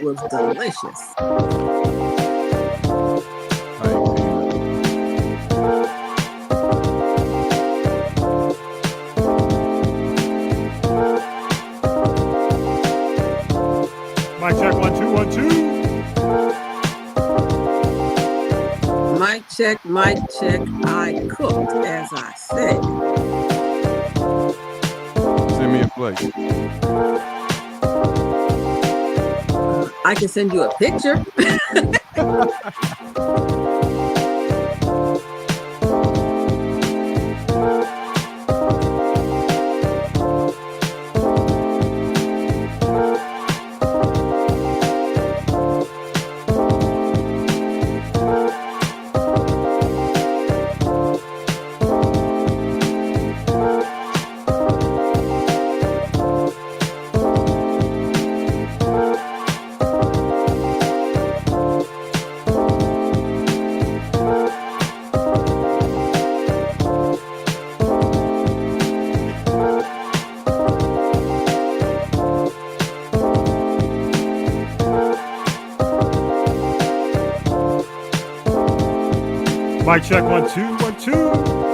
It was delicious. Mic check, 1 2 1 2. Mic check, mic check. I cooked, as I said. Send me a plate. I can send you a picture. Mic check, 1 2 1 2.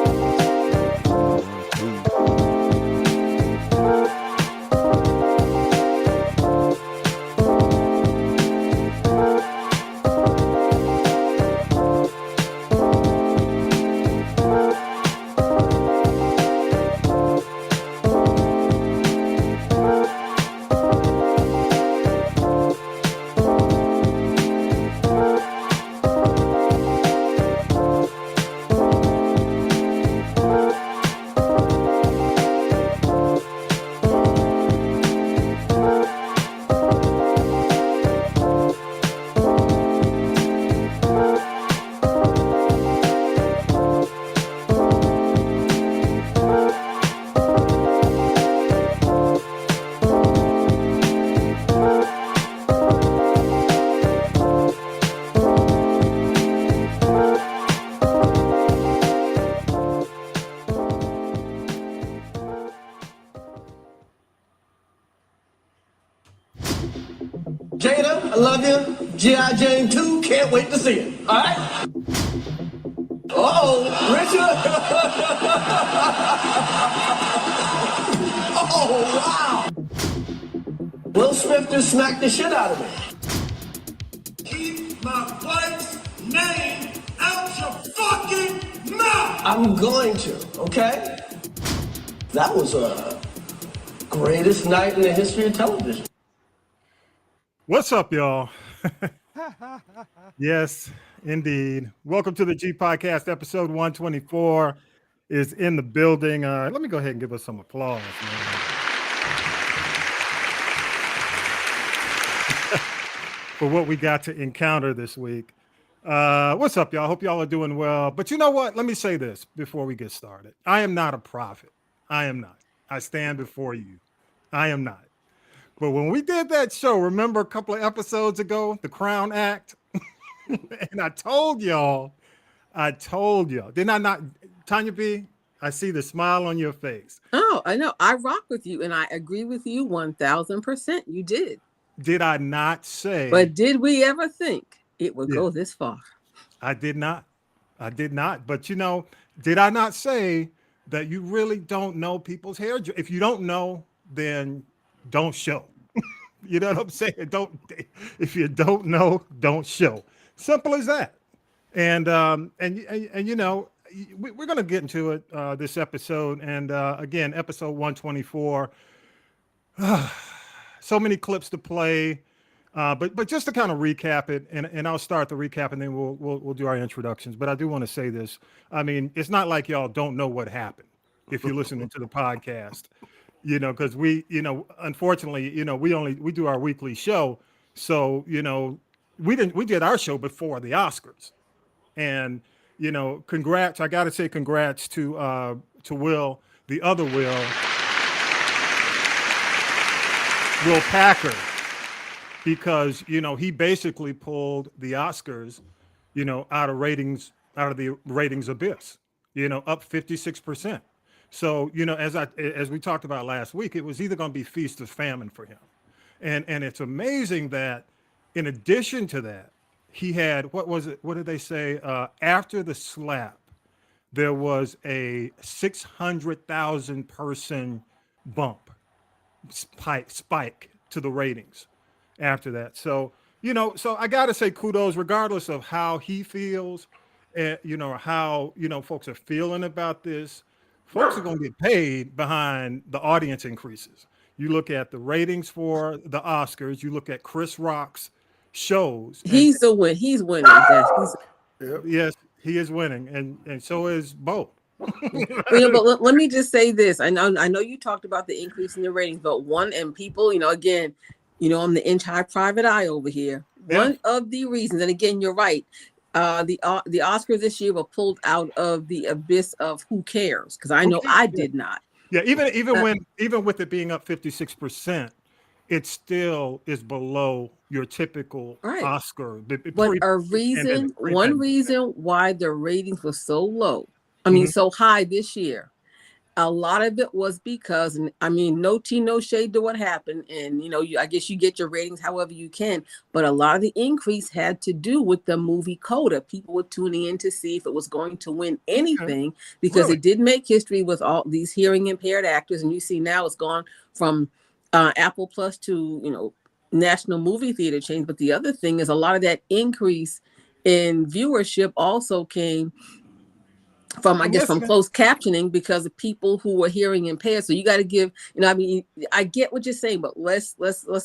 Jada, I love you. G.I. Jane 2, can't wait to see it. All right? Uh-oh, Richard. Oh, wow. Will Smith just smacked the shit out of me. Keep my wife's name out your fucking mouth! I'm going to, okay? That was a greatest night in the history of television. What's up, y'all? Yes, indeed. Welcome to the G Podcast. Episode 124 is in the building. Let me go ahead and give us some applause, man. For what we got to encounter this week. What's up, y'all? Hope y'all are doing well. But you know what? Let me say this before we get started. I am not a prophet. I am not. I stand before you. I am not. But when we did that show, remember a couple of episodes ago, the Crown Act? And I told y'all, didn't I not, Tanya B, I see the smile on your face. Oh, I know. I rock with you and I agree with you 1000%. You did. Did I not say? But did we ever think it would go this far? I did not. I did not. But you know, did I not say that you really don't know people's hair? If you don't know, then don't show. You know what I'm saying? If you don't know, don't show. Simple as that. And you know, we're going to get into it this episode. And again, episode 124. So many clips to play. But just to kind of recap it, and I'll start the recap, and then we'll do our introductions. But I do want to say this. I mean, it's not like y'all don't know what happened if you're listening to the podcast. You know, because we, you know, unfortunately, you know, we do our weekly show. So, you know, we did our show before the Oscars. And, you know, congrats. I got to say congrats to Will, the other Will Packer, because, you know, he basically pulled the Oscars, you know, out of the ratings abyss, you know, up 56%. So, you know, as we talked about last week, it was either going to be feast or famine for him. And it's amazing that In addition to that, he had, what was it? What did they say? After the slap, there was a 600,000 person bump, spike to the ratings after that. So, so I got to say kudos, regardless of how he feels, how, folks are feeling about this. Folks are going to get paid behind the audience increases. You look at the ratings for the Oscars, you look at Chris Rock's shows. He's winning. Yes, he is winning, and so is Bo. But let me just say this. I know you talked about the increase in the ratings, but people, again, I'm the entire private eye over here. Yeah. One of the reasons, and again, you're right, the Oscars this year were pulled out of the abyss of who cares, because I know I did not. Yeah, even with it being up 56%, it still is below your typical Oscar. But one reason why the ratings were so low, so high this year, a lot of it was because, no tea, no shade to what happened. And, I guess you get your ratings however you can. But a lot of the increase had to do with the movie Coda. People were tuning in to see if it was going to win anything, because it did make history with all these hearing impaired actors. And you see now it's gone from Apple Plus to, national movie theater chains. But the other thing is a lot of that increase in viewership also came from closed captioning, because of people who were hearing impaired. So you got to give, I get what you're saying, but let's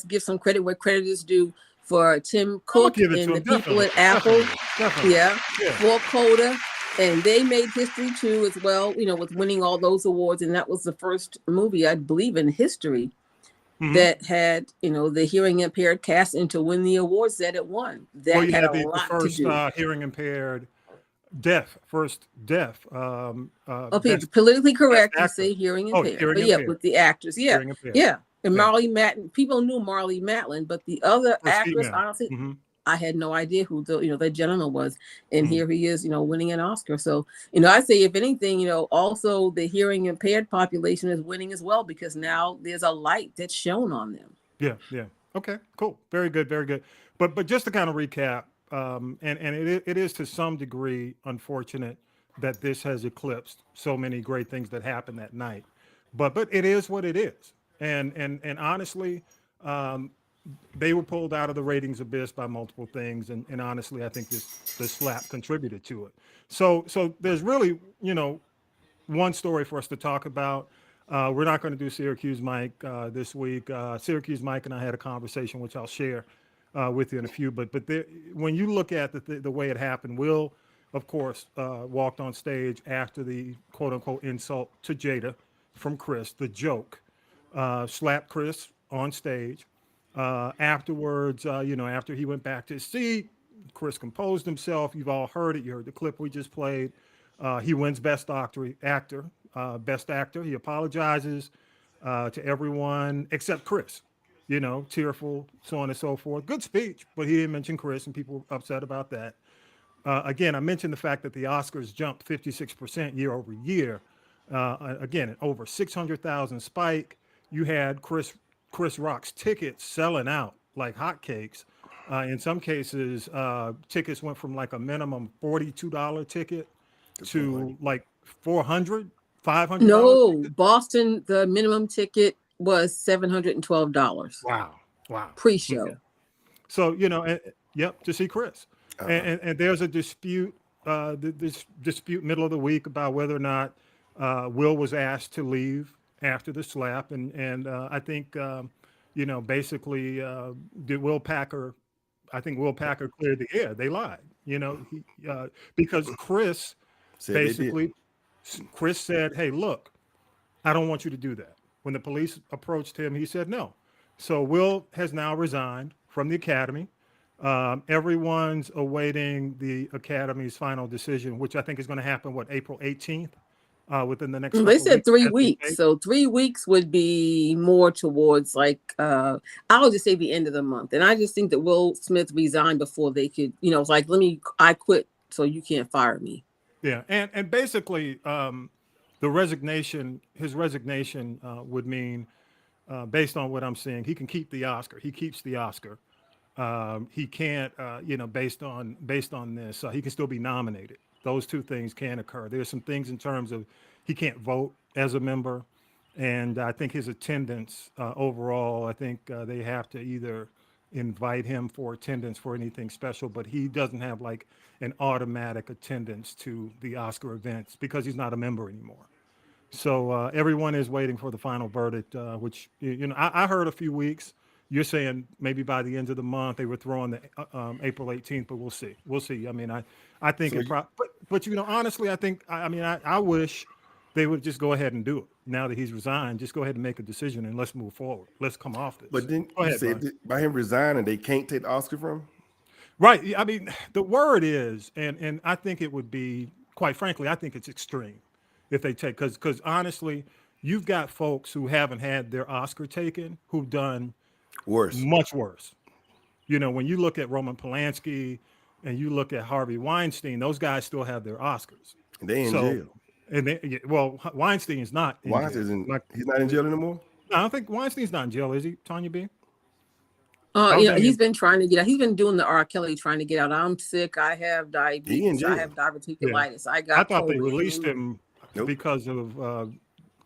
give some credit where credit is due for Tim Cook and the people at Apple. For Coda. And they made history too, as well, with winning all those awards. And that was the first movie, I believe, in history that had, the hearing impaired cast and to win the awards that it won. That had a lot to do. Hearing impaired. First deaf. Politically correct to say hearing impaired. Impaired. With the actors, and Marley Matlin. People knew Marley Matlin, but the other actress, honestly, I had no idea who that gentleman was. And here he is, winning an Oscar. So, I say, if anything, also the hearing impaired population is winning as well, because now there's a light that's shown on them. Yeah. Okay, cool. Very good. But just to kind of recap. And it is to some degree unfortunate that this has eclipsed so many great things that happened that night, but it is what it is. And honestly, they were pulled out of the ratings abyss by multiple things. And honestly, I think the slap contributed to it. So there's really, one story for us to talk about. We're not going to do Syracuse Mike this week. Syracuse Mike and I had a conversation, which I'll share with you in a few, but when you look at the way it happened, Will, of course, walked on stage after the quote unquote insult to Jada from Chris, the joke, slapped Chris on stage. Afterwards, after he went back to his seat, Chris composed himself. You've all heard it. You heard the clip we just played. He wins best actor. He apologizes to everyone except Chris. Tearful, so on and so forth. Good speech, but he didn't mention Chris, and people were upset about that. Again, I mentioned the fact that the Oscars jumped 56% year over year. Again, over 600,000 spike. You had Chris Rock's tickets selling out like hotcakes. In some cases, tickets went from like a minimum $42 ticket to like $400, $500. No, Boston, the minimum ticket was $712. Wow. Pre-show. Okay. So, to see Chris. And there's a dispute, this dispute middle of the week about whether or not Will was asked to leave after the slap. And I think, basically, Will Packer cleared the air. They lied, because Chris Chris said, hey, look, I don't want you to do that. When the police approached him, he said no. So Will has now resigned from the Academy. Everyone's awaiting the Academy's final decision, which I think is going to happen, April 18th, within the next They said 3 weeks. So 3 weeks would be more towards I'll just say the end of the month. And I just think that Will Smith resigned before they could, it's like, I quit so you can't fire me. Yeah. And basically, his resignation would mean, based on what I'm seeing, he can keep the Oscar. He keeps the Oscar. he can't, based on this, he can still be nominated. Those two things can occur. There's some things in terms of he can't vote as a member, and I think his attendance overall, I think they have to either invite him for attendance for anything special, but he doesn't have like an automatic attendance to the Oscar events because he's not a member anymore. So everyone is waiting for the final verdict, which, I heard a few weeks. You're saying maybe by the end of the month they were throwing the April 18th, but we'll see. We'll see. I mean, I think, So but honestly, I think, I wish they would just go ahead and do it now that he's resigned. Just go ahead and make a decision and let's move forward. Let's come off this. But then Go you ahead, said Brian. that by him resigning, they can't take the Oscar from him? Right. I mean, the word is, and I think it would be, quite frankly, I think it's extreme if they take, because honestly, you've got folks who haven't had their Oscar taken who've done Worse. much worse. When you look at Roman Polanski and you look at Harvey Weinstein, those guys still have their Oscars. They in jail. And Weinstein is not in Weinstein jail. he's not in jail anymore? I don't think Weinstein's not in jail, is he, Tanya B? He's been trying to get out. He's been doing the R. Kelly trying to get out. I'm sick. I have He in diabetes. jail. I have diverticulitis. I I got thought they COVID. released him Nope. because of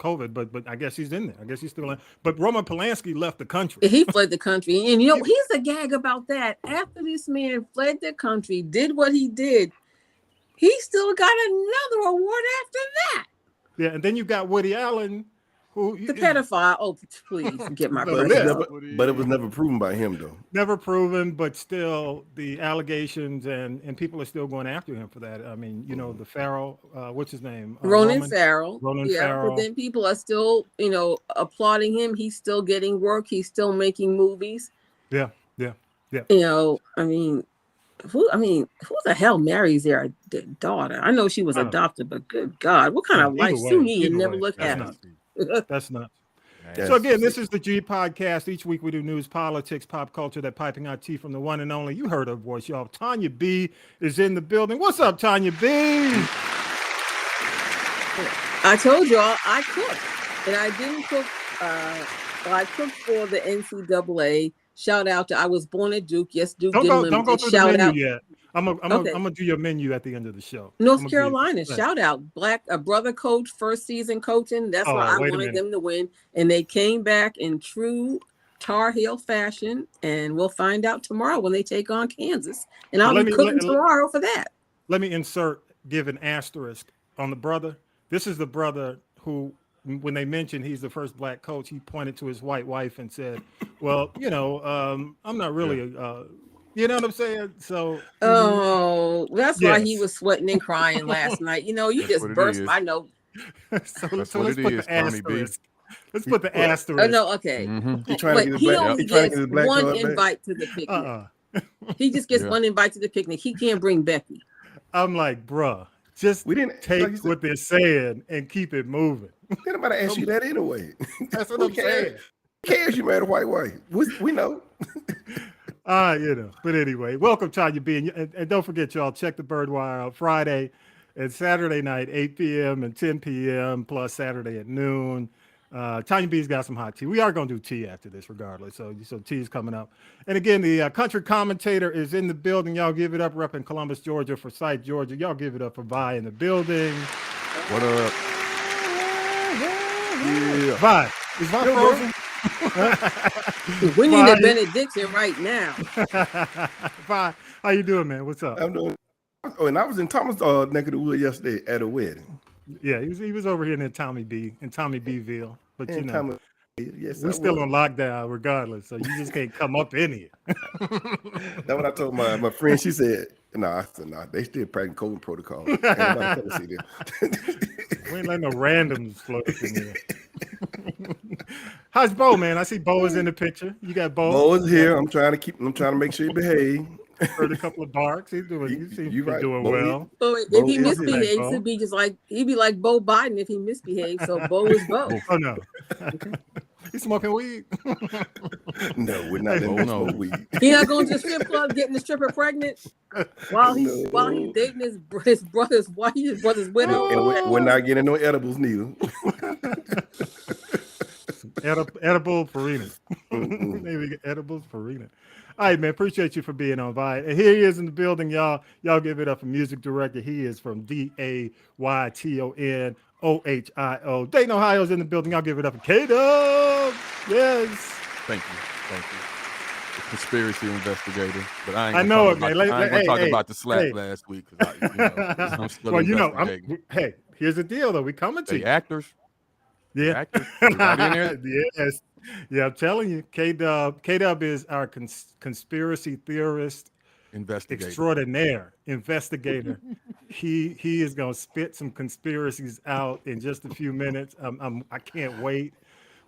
COVID, but I guess he's in there. I guess he's still in. But Roman Polanski left the country. He fled the country. And here's the gag about that. After this man fled the country, did what he did, he still got another award after that. Yeah, and then you got Woody Allen, who The pedophile. Oh, please get my But But, breath it out. was never proven by him, though. never proven, but still the allegations and people are still going after him for that. I mean, the Farrell, what's his name? Ronan Farrell. Ronan Yeah, Farrell. but then people are still, applauding him. He's still getting work. He's still making movies. Yeah. Who the hell marries their daughter? I know she was I don't know. adopted, but good God, what kind of Either life? way, Sue Me and either never way, look that's happy. That's nuts. Yes. So again, this is the G Podcast. Each week we do news, politics, pop culture, that piping hot tea from the one and only. You heard her voice, y'all. Tanya B is in the building. What's up, Tanya B? I told y'all I cooked, and I didn't cook. I cooked for the NCAA. Shout out to I was born at Duke. Yes, Duke. Don't didn't go win. through Shout the out menu yet. I'm Okay. gonna do your menu at the end of the show. North I'ma Carolina. give you- Shout out a brother coach, first season coaching. That's Oh, why I wait a wanted minute. them to win, and they came back in true Tar Heel fashion. And we'll find out tomorrow when they take on Kansas. And I'll Let be me- cooking let- tomorrow for that. Let me give an asterisk on the brother. This is the brother who, when they mentioned he's the first black coach, he pointed to his white wife and said, well, I'm not really, you know what I'm saying? So, Oh, that's why he Yes. was sweating and crying last night. You That's just what it burst is. my note. so That's let's what put it is, the Tommy B. asterisk. Let's put the Well, asterisk. Oh no, okay. Mhm. He trying to But get his he black. only He trying to gets get his black one card back. invite to the picnic. He just gets Yeah. one invite to the picnic. He can't bring Becky. I'm like, bruh, just We didn't take like you said, what they're saying and keep it moving. Ain't nobody ask you that anyway. That's what Who I'm saying. cares you married a white wife? We know. But anyway, welcome, Tanya B. And don't forget, y'all, check the Birdwire out Friday and Saturday night, 8 p.m. and 10 p.m., plus Saturday at noon. Tanya B's got some hot tea. We are going to do tea after this, regardless. So tea is coming up. And again, the country commentator is in the building. Y'all give it up. We're up in Columbus, Georgia, for Site, Georgia. Y'all give it up for Vi in the building. What up? Yeah. Vi, is Vi frozen? We need a Bye. benediction right now. Vi, how you doing, man? What's up? I'm doing. Oh, and I was in Thomas neck of the wood yesterday at a wedding. Yeah, he was over here in Tommy Bville. But And Thomas, yes, we're I still was. on lockdown regardless, so you just can't come up in here. That's what I told my friend. She said, "No, I said, no, they still practicing COVID protocol. Ain't nobody come see them." We ain't letting no randoms float up in here. How's Bo, man? I see Bo is in the picture. You got Bo. Bo is here. I'm trying to make sure you behave. Heard a couple of barks. He's doing. He seems to You be right. doing Bo well. So if Bo he is misbehaves, Bo. he'd be he'd be like Bo Biden if he misbehaves. So Bo is Bo. Oh no, he's smoking weed. No, we're not Oh, letting no. no weed. He not going to the strip club getting the stripper pregnant while he's dating his brother's wife, his brother's widow. And we're not getting no edibles neither. Edible Farina. Maybe get edibles for Rena. All right, man. Appreciate you for being on by. And here he is in the building, y'all. Y'all give it up for music director. He is from DAYTONOHIO. Dayton, Ohio's in the building. Y'all give it up for K-Dub. Yes. Thank you. Thank you. The conspiracy investigator. But I ain't I know it, man. I ain't gonna talk about the slap last week. I'm still well, investigating. hey, here's the deal, though. We coming to They you. actors. Yeah. Actors. Everybody in there? Yes. Yeah, I'm telling you, K-Dub is our conspiracy theorist extraordinaire, investigator. he is gonna spit some conspiracies out in just a few minutes. I can't wait.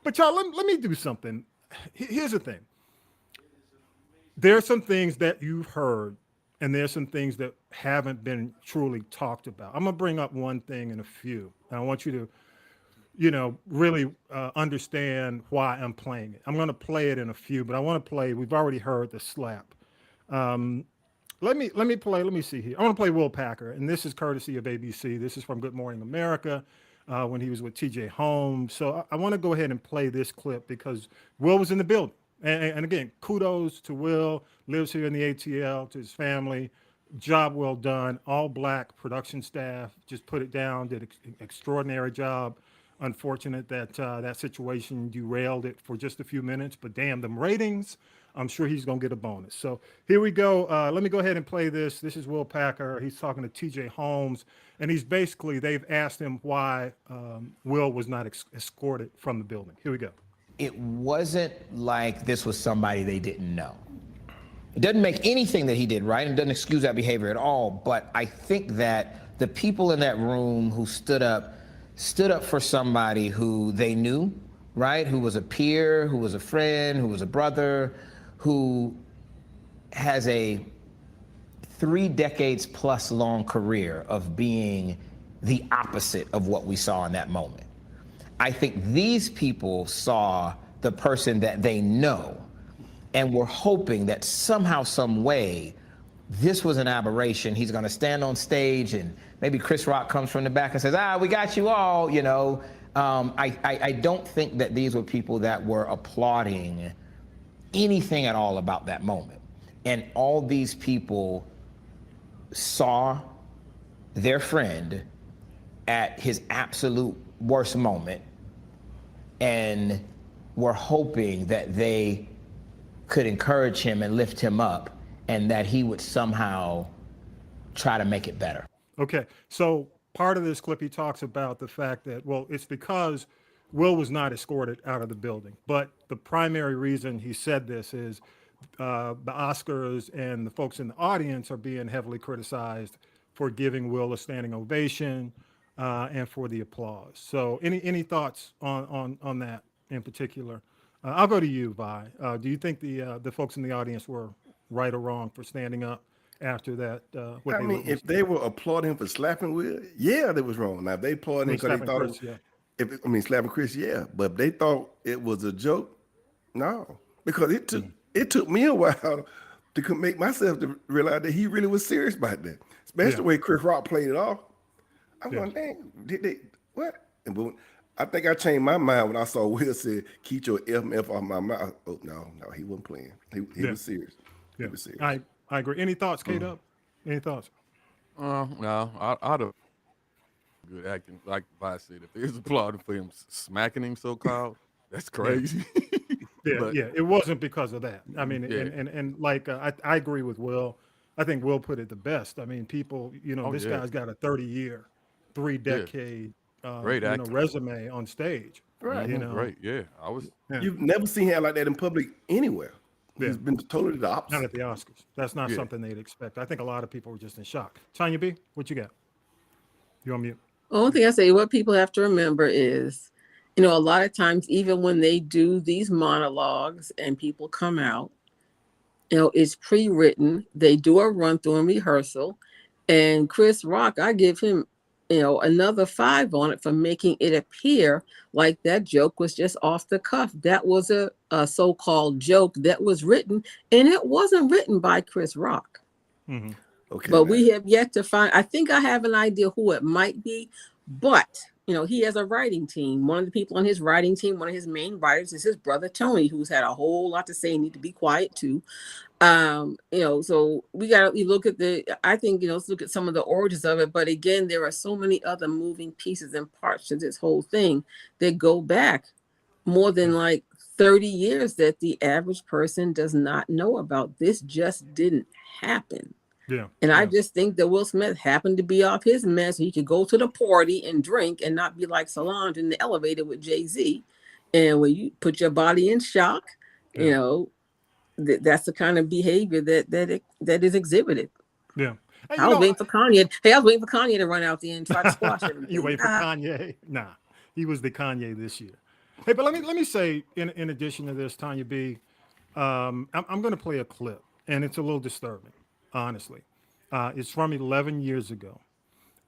But y'all, let me do something. Here's the thing. There's some things that you've heard, and there's some things that haven't been truly talked about. I'm gonna bring up one thing and a few, and I want you to, really understand why I'm playing it. I'm going to play it in a few, but I want to play. We've already heard the slap. Let me play. Let me see here. I want to play Will Packer, and this is courtesy of ABC. This is from Good Morning America when he was with T.J. Holmes. So I want to go ahead and play this clip because Will was in the building. And again, kudos to Will. Lives here in the ATL, to his family. Job well done. All black production staff just put it down. Did an extraordinary job. Unfortunate that that situation derailed it for just a few minutes, but damn them ratings. I'm sure he's going to get a bonus. So here we go. Let me go ahead and play this. This is Will Packer. He's talking to T.J. Holmes, and they've asked him why Will was not escorted from the building. Here we go. It wasn't like this was somebody they didn't know. It doesn't make anything that he did right, and doesn't excuse that behavior at all, but I think that the people in that room who stood up for somebody who they knew, right? Who was a peer, who was a friend, who was a brother, who has a 3 decades plus long career of being the opposite of what we saw in that moment. I think these people saw the person that they know and were hoping that somehow, some way, this was an aberration. He's going to stand on stage and maybe Chris Rock comes from the back and says, we got you all, I don't think that these were people that were applauding anything at all about that moment. And all these people saw their friend at his absolute worst moment and were hoping that they could encourage him and lift him up and that he would somehow try to make it better. Okay, so part of this clip, he talks about the fact that, well, it's because Will was not escorted out of the building. But the primary reason he said this is the Oscars and the folks in the audience are being heavily criticized for giving Will a standing ovation and for the applause. So any thoughts on that in particular? I'll go to you, Vi. Do you think the folks in the audience were right or wrong for standing up after that? If they were applauding for slapping Will, yeah, that was wrong. Now, if they applauded him because they thought Chris, slapping Chris, yeah. But if they thought it was a joke, no. Because it took me a while to make myself to realize that he really was serious about that. Especially the way Chris Rock played it off. I'm going, dang, did they, what? And boom, I think I changed my mind when I saw Will say, keep your F off my mouth. Oh, no, he wasn't playing. He was serious. He was serious. I agree. Any thoughts, K-Dub? Any thoughts? No, I'd have good acting. Like I said, if there's applauding for him smacking him so-called, that's crazy. It wasn't because of that. I mean, and like I agree with Will. I think Will put it the best. I mean, people, this guy's got a 30-year, 3-decade resume on stage. Right. Right. Yeah. You've never seen him like that in public anywhere. He's been totally the opposite. Not at the Oscars. That's not something they'd expect. I think a lot of people were just in shock. Tanya B, what you got? You on mute? Only thing I say, what people have to remember is, a lot of times, even when they do these monologues and people come out, it's pre-written. They do a run through and rehearsal. And Chris Rock, I give him, another 5 on it for making it appear like that joke was just off the cuff. That was a so-called joke that was written, and it wasn't written by Chris Rock. Mm-hmm. Okay. But we have yet to find, I think I have an idea who it might be, but he has a writing team. One of the people on his writing team, one of his main writers, is his brother Tony, who's had a whole lot to say and need to be quiet too. So we look at let's look at some of the origins of it. But again, there are so many other moving pieces and parts to this whole thing that go back more than like 30 years that the average person does not know about. This just didn't happen. Yeah. And I just think that Will Smith happened to be off his mess. He could go to the party and drink and not be like Solange in the elevator with Jay-Z. And when you put your body in shock, that's the kind of behavior that is exhibited. Yeah. And, I was waiting for Kanye. Hey, I was waiting for Kanye to run out there and try to squash everything. You wait for Kanye? Nah, he was the Kanye this year. Hey, but let me say, in addition to this, Tanya B, I'm going to play a clip, and it's a little disturbing, honestly. It's from 11 years ago,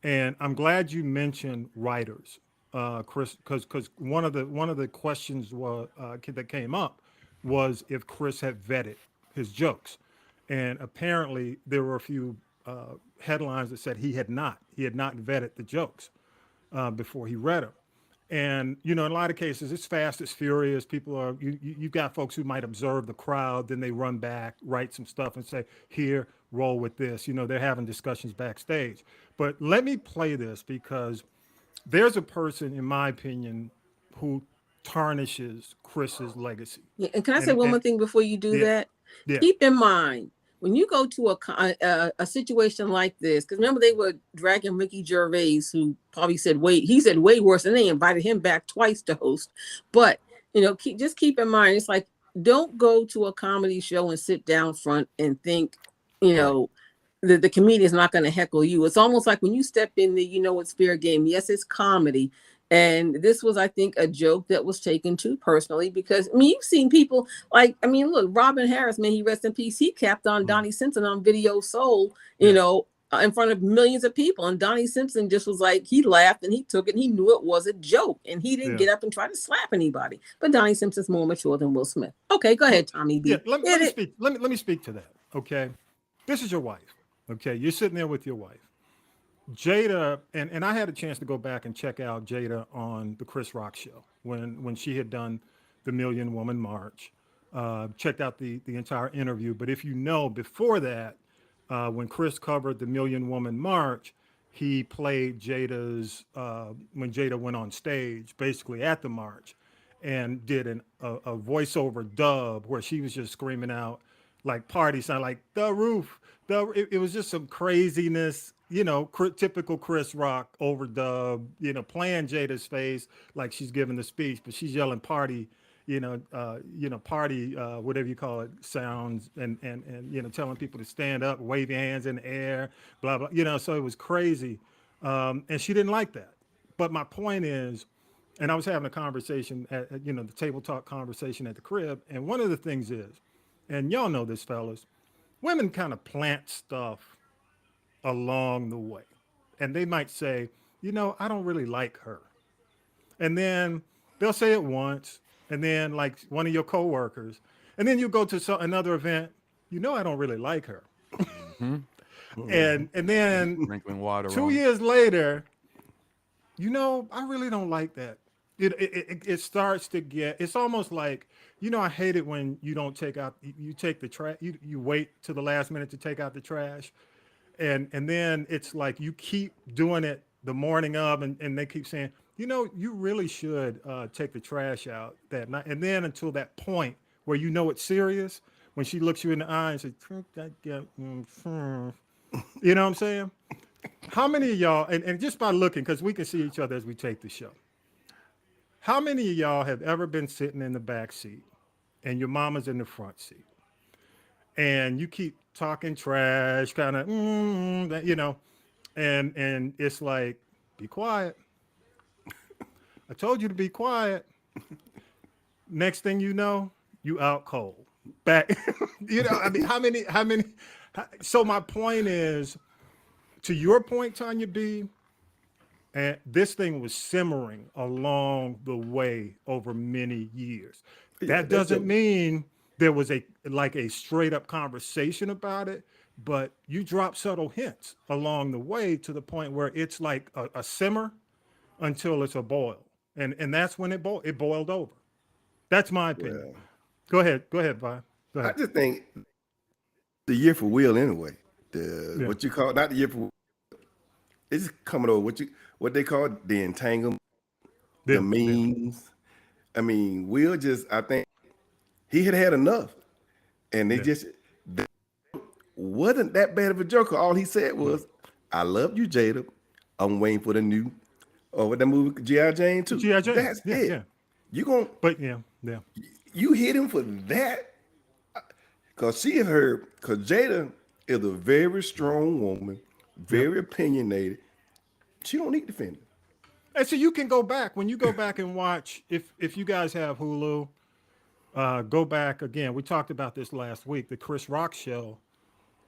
and I'm glad you mentioned writers, Chris, because one of the questions that came up was if Chris had vetted his jokes, and apparently there were a few headlines that said he had not vetted the jokes before he read them. And, in a lot of cases, it's fast, it's furious. People are, you've got folks who might observe the crowd, then they run back, write some stuff and say, here, roll with this. They're having discussions backstage. But let me play this because there's a person, in my opinion, who tarnishes Chris's legacy. Yeah, and can I say one more thing before you do that? Yeah. Keep in mind, when you go to a situation like this, because remember they were dragging Ricky Gervais, who probably said way worse, and they invited him back twice to host. But just keep in mind, it's like, don't go to a comedy show and sit down front and think, the comedian's not going to heckle you. It's almost like when you step in the it's fair game. Yes, it's comedy. And this was, I think, a joke that was taken too personally because, you've seen people look, Robin Harris, may he rest in peace, he capped on Donnie Simpson on Video Soul, in front of millions of people. And Donnie Simpson just was like, he laughed and he took it and he knew it was a joke. And he didn't get up and try to slap anybody. But Donnie Simpson's more mature than Will Smith. Okay, go ahead, Tommy B. Yeah, let me speak to that, okay? This is your wife, okay? You're sitting there with your wife. Jada, and I had a chance to go back and check out Jada on the Chris Rock show when she had done the Million Woman March, checked out the entire interview. But if before that, when Chris covered the Million Woman March, he played Jada's, when Jada went on stage, basically at the march, and did a voiceover dub where she was just screaming out like party sound, like the roof. It was just some craziness. Typical Chris Rock overdub, playing Jada's face like she's giving the speech, but she's yelling party, party, whatever you call it, sounds and telling people to stand up, wave your hands in the air, blah, blah, so it was crazy. And she didn't like that. But my point is, and I was having a conversation at the table talk conversation at the crib. And one of the things is, and y'all know this, fellas, women kind of plant stuff along the way. And they might say, I don't really like her. And then they'll say it once, and then like one of your coworkers, and then you go to another event, I don't really like her. Mm-hmm. And then drinking water 2 years later, I really don't like that. It starts to get, it's almost like, I hate it when you don't take out, you take the trash, you wait to the last minute to take out the trash. And then it's like you keep doing it the morning of, and they keep saying, you really should take the trash out that night. And then until that point where it's serious, when she looks you in the eye and says, you know what I'm saying? How many of y'all, and just by looking, because we can see each other as we take the show, how many of y'all have ever been sitting in the back seat and your mama's in the front seat? And you keep talking trash, kind of, and it's like, be quiet. I told you to be quiet. Next thing you know, you out cold. Back, how many? So my point is, to your point, Tanya B, and this thing was simmering along the way over many years. That doesn't mean there was a straight up conversation about it, but you drop subtle hints along the way to the point where it's like a simmer, until it's a boil, and that's when it boiled over. That's my opinion. Well, Go ahead, Vi. Go I ahead. just think the year for Will anyway. Yeah. What you call, not the year for, it's coming over what they call the entanglement, the memes. I mean, Will I think he had enough, and they wasn't that bad of a joke. All he said was, "I love you, Jada. I'm waiting for the new, what that movie, G.I. Jane 2." G.I. Jane. That's Yeah, it. yeah. You gonna, But yeah. you hit him for that, because Jada is a very strong woman, very opinionated. She don't need defending. And so you can go back when you go back and watch. If you guys have Hulu, go back again. We talked about this last week. The Chris Rock show,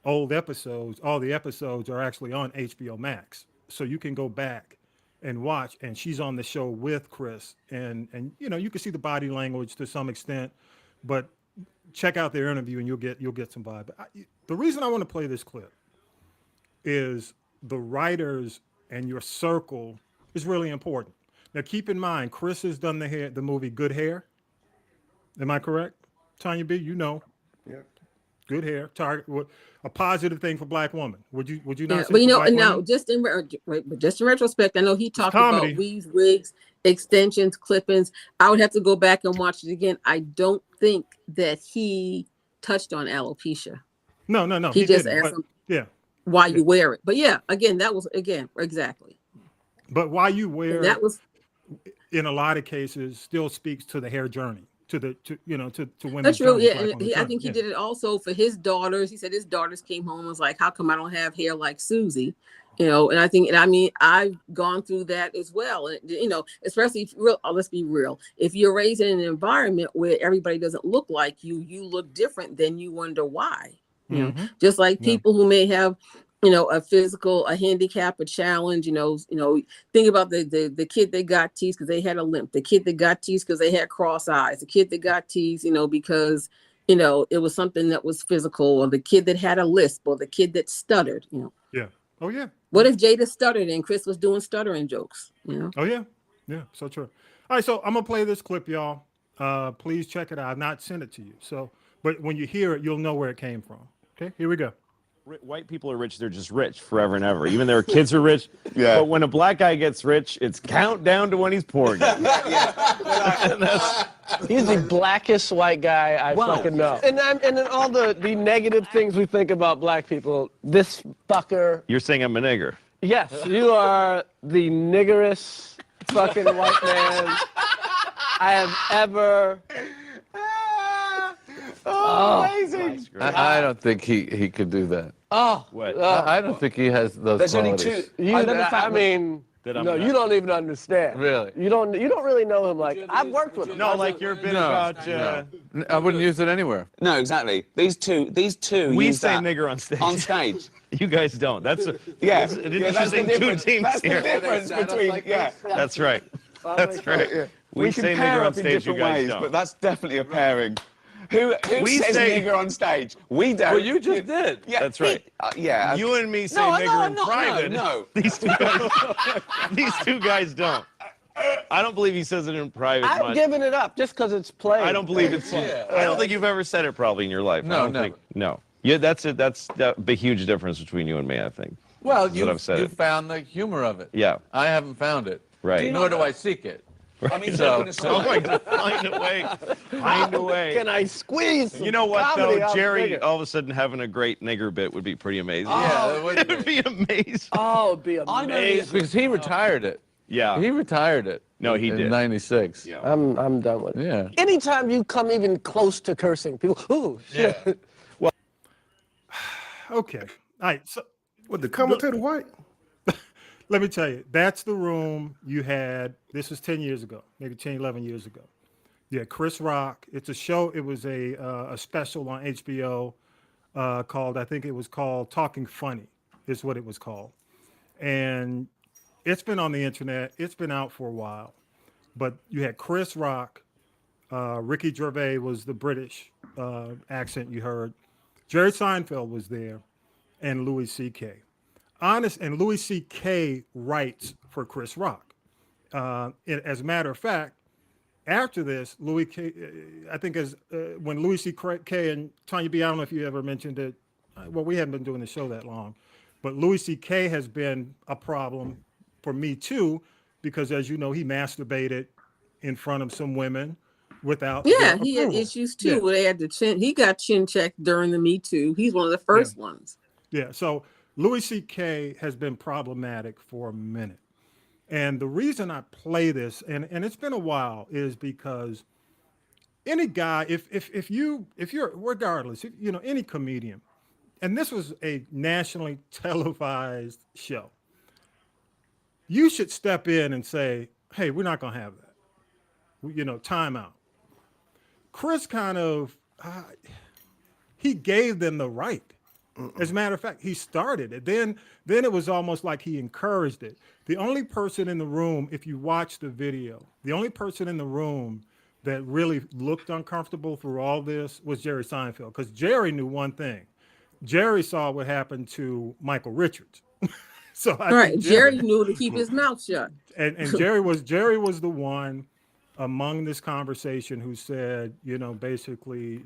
old episodes. All the episodes are actually on HBO Max, so you can go back and watch. And she's on the show with Chris, and you can see the body language to some extent, but check out their interview and you'll get some vibe. The reason I want to play this clip is the writers and your circle is really important. Now, keep in mind, Chris has done the movie Good Hair. Am I correct, Tanya B? You know, Yeah. Good Hair, target a positive thing for Black women. Would you not? Yeah, say but for Black no, women? just in retrospect, I know he talked comedy. about weaves, wigs, extensions, clippings. I would have to go back and watch it again. I don't think that he touched on alopecia. No. He just didn't, asked but, him yeah, why you wear it. But yeah, again, that was exactly. but why you wear And that was in a lot of cases still speaks to the hair journey, to women's that's true. journey, Yeah, Black and women's I journey. think he Yeah. did it also for his daughters. He said his daughters came home and was like, "How come I don't have hair like Susie?" And I think, and I mean, I've gone through that as well. And especially if let's be real. If you're raised in an environment where everybody doesn't look like you, you look different. Then you wonder why. Just like people who may have, a handicap, a challenge. Think about the kid that got teased because they had a limp. The kid that got teased because they had cross eyes. The kid that got teased, because it was something that was physical, or the kid that had a lisp, or the kid that stuttered. Yeah. Oh yeah. What if Jada stuttered and Chris was doing stuttering jokes? Oh yeah. Yeah. So true. All right. So I'm gonna play this clip, y'all. Please check it out. I've not sent it to you. So, but when you hear it, you'll know where it came from. Okay. Here we go. White people are rich, they're just rich forever and ever. Even their kids are rich. Yeah. But when a black guy gets rich, it's countdown to when he's poor again. He's the blackest white guy I fucking know. And then all the negative things we think about black people, this fucker. You're saying I'm a nigger. Yes, you are the niggerest fucking white man I have ever. Amazing. I don't think he could do that. Oh, What? I don't think he has those There's only qualities. two. you don't even understand. Really? You don't really know him. Like, I've worked with him. No, like your bit No, about. I wouldn't use it anywhere. No, exactly. These two. We use say that nigger on stage. on stage. You guys don't. That's Yeah. an that's the interesting two difference. teams That's here. the difference between. Yeah. That's right. That's right. We can say pair nigger on up in stage. You different guys ways, don't. but that's definitely a pairing. Who We says say- nigger on stage? We don't. Well, you just did. Yeah, That's right. Yeah. You and me say No, nigger no, in no, private. no. These two guys don't. I don't believe he says it in private I've much. given it up just because it's played. I don't believe it's. I don't think you've ever said it probably in your life. No, I don't never. think. No. Yeah, that's it. That's the huge difference between you and me, I think. Well, That's what I've said you it. found the humor of it. Yeah. I haven't found it. Right. Nor do I seek it. I mean, So- Oh my God, find a way. Find a way. Can I squeeze some You know what comedy though, out Jerry? nigger? All of a sudden, having a great nigger bit would be pretty amazing. Yeah, it would it would be amazing. Oh, it'd be I know amazing. because he retired it. Yeah. He retired it. No, he in did. '96. Yeah. I'm done with it. Yeah. Anytime you come even close to cursing, people, ooh, shit. Okay. All right. So What, the commentator white? let me tell you, that's the room you had. This was 10 years ago, maybe 10, 11 years ago. Yeah, Chris Rock. It's a show. It was a special on HBO called, I think it was called Talking Funny, is what it was called. And it's been on the internet. It's been out for a while. But you had Chris Rock. Ricky Gervais was the British accent you heard. Jerry Seinfeld was there, and Louis C.K. And Louis C.K. writes for Chris Rock. as a matter of fact, after this, Louis K. I think when Louis C.K. and Tanya B. I don't know if you ever mentioned it. Well, we haven't been doing the show that long, but Louis C.K. has been a problem for me too, because as you know, he masturbated in front of some women without. Yeah, he had issues too. Where they had to he got chin checked during the Me Too. He's one of the first ones. Yeah. So Louis C.K. has been problematic for a minute. And the reason I play this, and it's been a while, is because any guy, if you're regardless, any comedian, and this was a nationally televised show, you should step in and say, hey, we're not going to have that. Time out. Chris kind of, he gave them the right. As a matter of fact, he started it. Then it was almost like he encouraged it. The only person in the room, if you watch the video, the only person in the room that really looked uncomfortable through all this was Jerry Seinfeld, because Jerry knew one thing. Jerry saw what happened to Michael Richards. So Jerry knew to keep his mouth shut. And Jerry was the one among this conversation who said, basically,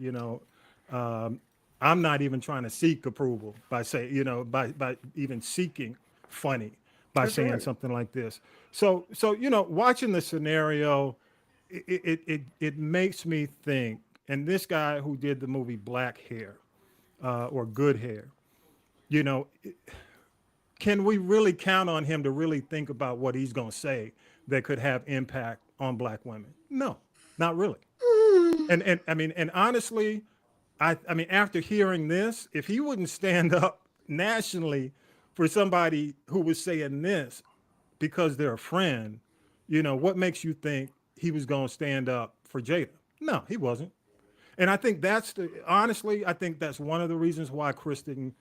I'm not even trying to seek approval by saying, by even seeking funny by saying something like this. So, watching the scenario, it makes me think, and this guy who did the movie Black Hair, or Good Hair, can we really count on him to really think about what he's going to say that could have impact on Black women? No, not really. And I mean, and honestly, I mean, after hearing this, if he wouldn't stand up nationally for somebody who was saying this because they're a friend, what makes you think he was going to stand up for Jada? No, he wasn't. And I think honestly, I think that's one of the reasons why Chris didn't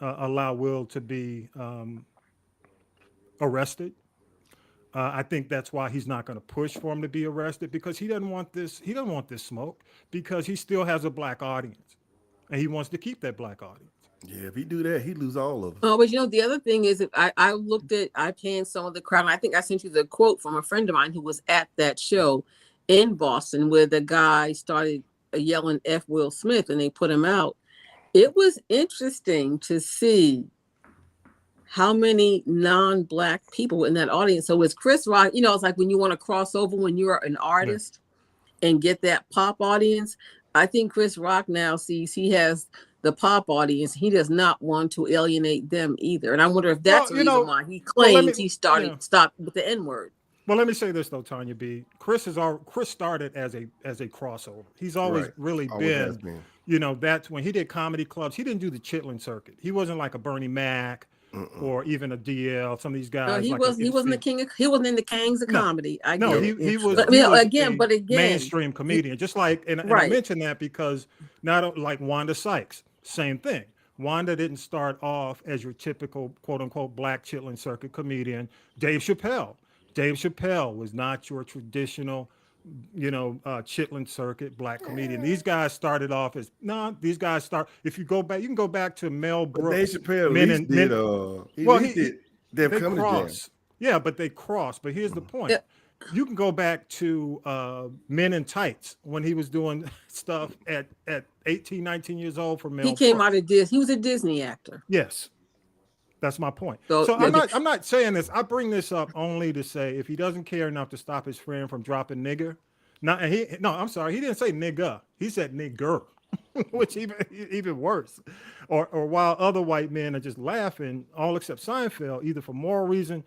allow Will to be arrested. I think that's why he's not going to push for him to be arrested, because he doesn't want this. He doesn't want this smoke, because he still has a Black audience, and he wants to keep that Black audience. Yeah, if he do that, he lose all of them. Oh, but the other thing is, I panned some of the crowd, and I think I sent you the quote from a friend of mine who was at that show in Boston where the guy started yelling F Will Smith and they put him out. It was interesting to see how many non-Black people in that audience. So it's Chris Rock, it's like when you want to cross over when you're an artist and get that pop audience. I think Chris Rock now sees he has the pop audience. He does not want to alienate them either. And I wonder if that's the reason why he claims he stopped with the N-word. Well, let me say this though, Tanya B. Chris started as a crossover. He's always really been. That's when he did comedy clubs. He didn't do the Chitlin circuit. He wasn't like a Bernie Mac or even a DL. Some of these guys. He wasn't the king. He wasn't in the Kings of comedy. He was. But again, mainstream comedian. Just like, and I mentioned that because not like Wanda Sykes, same thing. Wanda didn't start off as your typical quote unquote Black Chitlin circuit comedian. Dave Chappelle was not your traditional, Chitlin circuit Black comedian. These guys started off as if you go back, you can go back to Mel Brooks. Dave Chappelle they cross. Yeah, but they cross. But here's the point. You can go back to Men in Tights when he was doing stuff at 18, 19 years old for Mel Brooks. He came out of Disney. He was a Disney actor. Yes. That's my point. So I'm not saying this. I bring this up only to say if he doesn't care enough to stop his friend from dropping nigger. I'm sorry. He didn't say nigga. He said nigger, which even worse. Or while other white men are just laughing, all except Seinfeld, either for moral reason,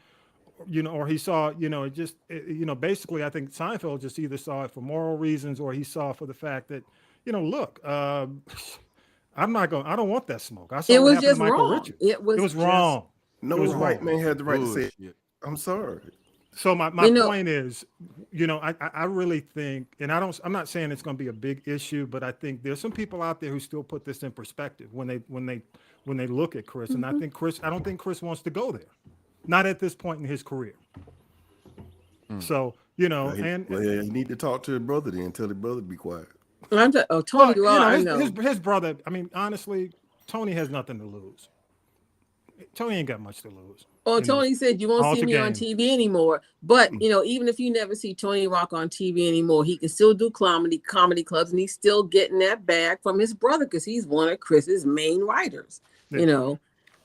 or he saw, basically I think Seinfeld just either saw it for moral reasons or he saw it for the fact that, look, I don't want that smoke. I saw it was just just Michael wrong. Richards. It was wrong. No white man had the right to say it. I'm sorry. So my point is, I really think, and I'm not saying it's going to be a big issue, but I think there's some people out there who still put this in perspective when they look at Chris. And I don't think Chris wants to go there. Not at this point in his career. So, you need to talk to his brother then, tell his brother to be quiet. Tony, his brother, I mean, honestly, Tony has nothing to lose. Tony ain't got much to lose. Oh, Tony said you won't see me on TV anymore. But even if you never see Tony Rock on TV anymore, he can still do comedy clubs, and he's still getting that bag from his brother because he's one of Chris's main writers. Yeah.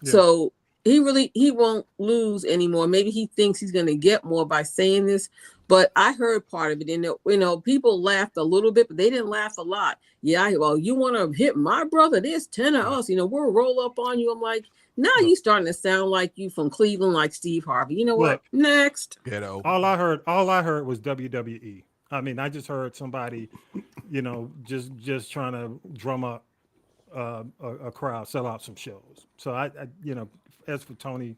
So he won't lose anymore. Maybe he thinks he's going to get more by saying this. But I heard part of it, and people laughed a little bit, but they didn't laugh a lot. Yeah, well, you want to hit my brother? There's 10 of us. We'll roll up on you. I'm like, now you starting to sound like you from Cleveland, like Steve Harvey. You know what? Next. Ghetto. All I heard was WWE. I mean, I just heard somebody, just trying to drum up a crowd, sell out some shows. So I as for Tony,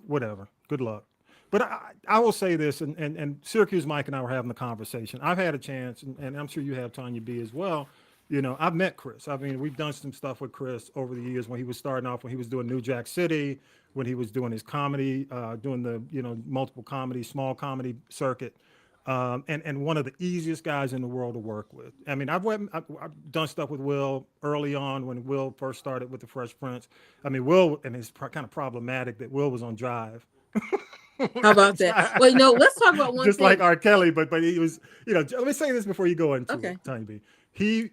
whatever. Good luck. But I will say this, and Syracuse Mike and I were having the conversation. I've had a chance, and I'm sure you have, Tanya B, as well. I've met Chris. I mean, we've done some stuff with Chris over the years when he was starting off, when he was doing New Jack City, when he was doing his comedy, doing the, multiple comedy, small comedy circuit. And one of the easiest guys in the world to work with. I mean, I've done stuff with Will early on when Will first started with the Fresh Prince. I mean, Will, and it's kind of problematic that Will was on Drive. How about that? Well, let's talk about one just thing. Like R. Kelly, but he was, let me say this before you go into it, Tiny B. He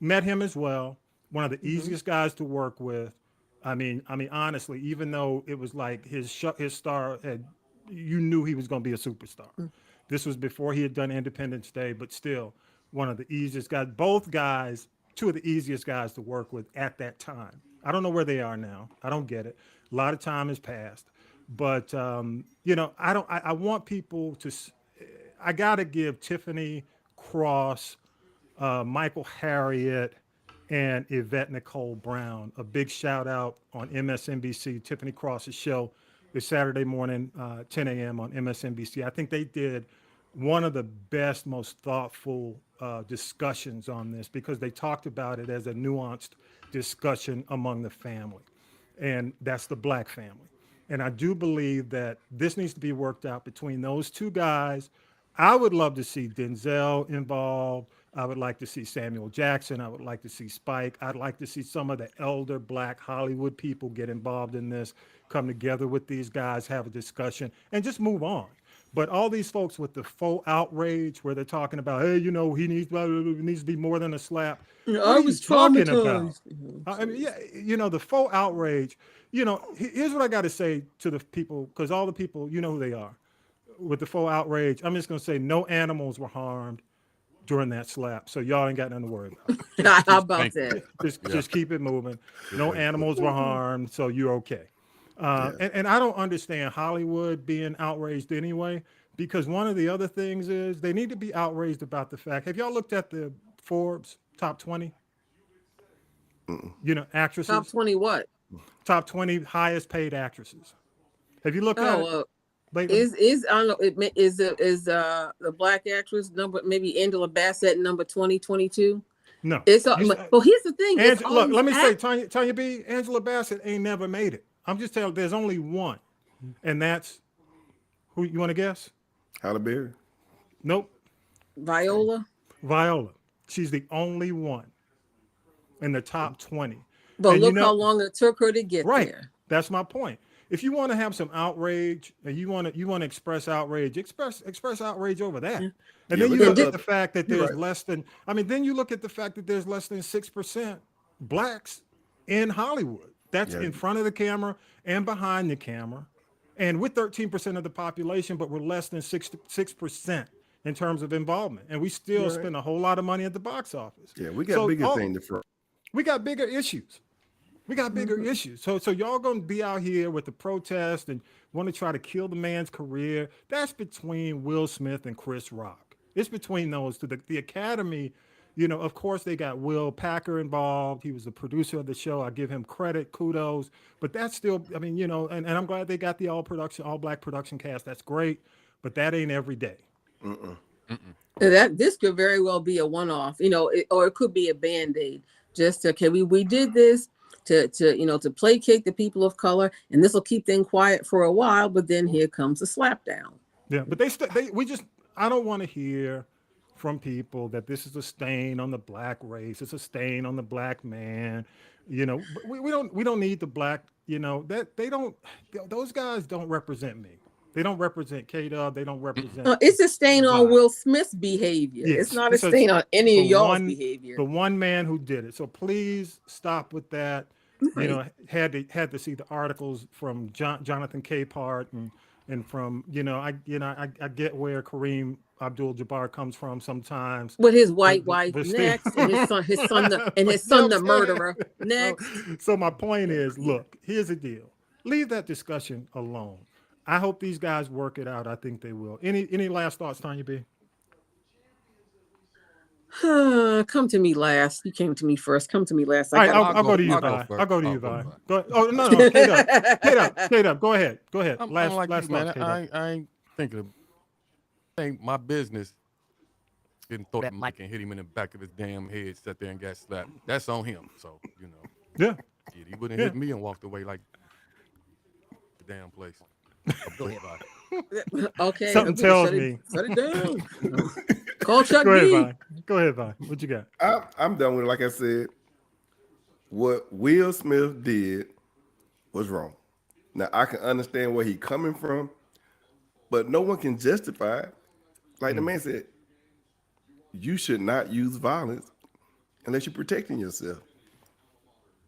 met him as well. One of the easiest guys to work with. I mean, honestly, even though it was like his star you knew he was going to be a superstar. This was before he had done Independence Day, but still one of the easiest guys. Both guys, two of the easiest guys to work with at that time. I don't know where they are now. I don't get it. A lot of time has passed. But, I want people to, I got to give Tiffany Cross, Michael Harriet, and Yvette Nicole Brown a big shout out on MSNBC. Tiffany Cross's show is Saturday morning, 10 a.m. on MSNBC. I think they did one of the best, most thoughtful discussions on this because they talked about it as a nuanced discussion among the family. And that's the Black family. And I do believe that this needs to be worked out between those two guys. I would love to see Denzel involved. I would like to see Samuel Jackson. I would like to see Spike. I'd like to see some of the elder Black Hollywood people get involved in this, come together with these guys, have a discussion, and just move on. But all these folks with the faux outrage where they're talking about, hey, he needs to be more than a slap. I was talking about. I mean, the faux outrage. Here's what I got to say to the people, because all the people, you know who they are. With the faux outrage, I'm just going to say no animals were harmed during that slap. So y'all ain't got nothing to worry about. How about that? Just keep it moving. No animals were harmed, so you're okay. And I don't understand Hollywood being outraged anyway, because one of the other things is they need to be outraged about the fact. Have y'all looked at the Forbes top 20? Actresses. Top 20 what? Top 20 highest paid actresses. Have you looked at it? Is I don't know. Is the Black actress number maybe Angela Bassett number 2022? No. It's well. Here's the thing. Look, let me say, Tanya B. Angela Bassett ain't never made it. I'm just telling you, there's only one, and that's who you want to guess? Halle Berry. Nope. Viola. She's the only one in the top 20. But look how long it took her to get there. That's my point. If you want to have some outrage and you want to express outrage, express outrage over that. And then you look at the fact that there's less than 6% Blacks in Hollywood. That's in front of the camera and behind the camera. And with 13% of the population, but we're less than 6% in terms of involvement. And we still spend a whole lot of money at the box office. Yeah, we got bigger things to front. We got bigger issues. Issues. So y'all gonna be out here with the protest and want to try to kill the man's career. That's between Will Smith and Chris Rock. It's between those two. The Academy, of course they got Will Packer involved. He was the producer of the show. I give him credit, kudos. But that's still, and I'm glad they got the all Black production cast. That's great. But that ain't every day. This could very well be a one-off, or it could be a Band-Aid. Just we did this to placate the people of color, and this will keep them quiet for a while, but then here comes the slap down. Yeah, but I don't want to hear from people that this is a stain on the black race. It's a stain on the black man. You know, but we don't need the black, you know, that those guys don't represent me. They don't represent K-Dub. They don't represent. It's a stain on Will Smith's behavior. Yes. It's not a stain on any of y'all's behavior. The one man who did it. So please stop with that. Right. You know, had to see the articles from Jonathan Capehart and from, you know, I get where Kareem Abdul-Jabbar comes from sometimes. With his white wife next, and his son the murderer next. So my point is, look, here's the deal. Leave that discussion alone. I hope these guys work it out. I think they will. Any last thoughts, Tanya B? Come to me last. You came to me first. Come to me last. All right, I'll go to you, Vi. I'll go to you, Vi. Oh, no, K-Dub. Go ahead. I'm like you, man. I ain't thinking of. Ain't my business. Didn't throw that mic and hit him in the back of his damn head. Sat there and got slapped. That's on him. So you know. Yeah. He wouldn't hit me and walked away like the damn place. Go ahead, Vi. Okay. Something tells me. Shut it down. Call Chuck Go D. ahead, Vi. Go ahead, Vi. What you got? I'm done with it. Like I said, what Will Smith did was wrong. Now I can understand where he's coming from, but no one can justify it. Like the man said, you should not use violence unless you're protecting yourself.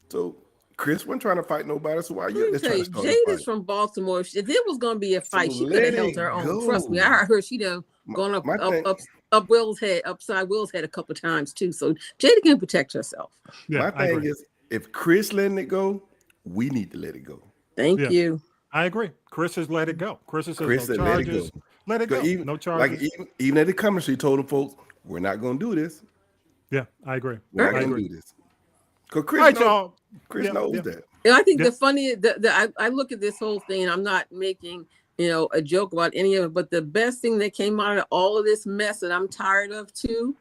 So Chris wasn't trying to fight nobody, so why you trying to start a Jada's fight? from Baltimore. If there was going to be a fight, So she could have let held it her own. go. Trust me, I heard she done gone up Will's head, upside Will's head a couple of times too. So Jada can protect herself. Yeah, My thing is, if Chris letting it go, we need to let it go. Thank you. I agree. Chris has let it go. Chris has said Chris no said charges. Let it go. Even, No charges. Like even at the comments, she told the folks, "We're not going to do this. Yeah, I agree. We're not I going to agree. do this." Because All right, y'all. Chris knows Yeah. that. And I think Yeah. the funny I look at this whole thing, and I'm not making a joke about any of it, but the best thing that came out of all of this mess that I'm tired of too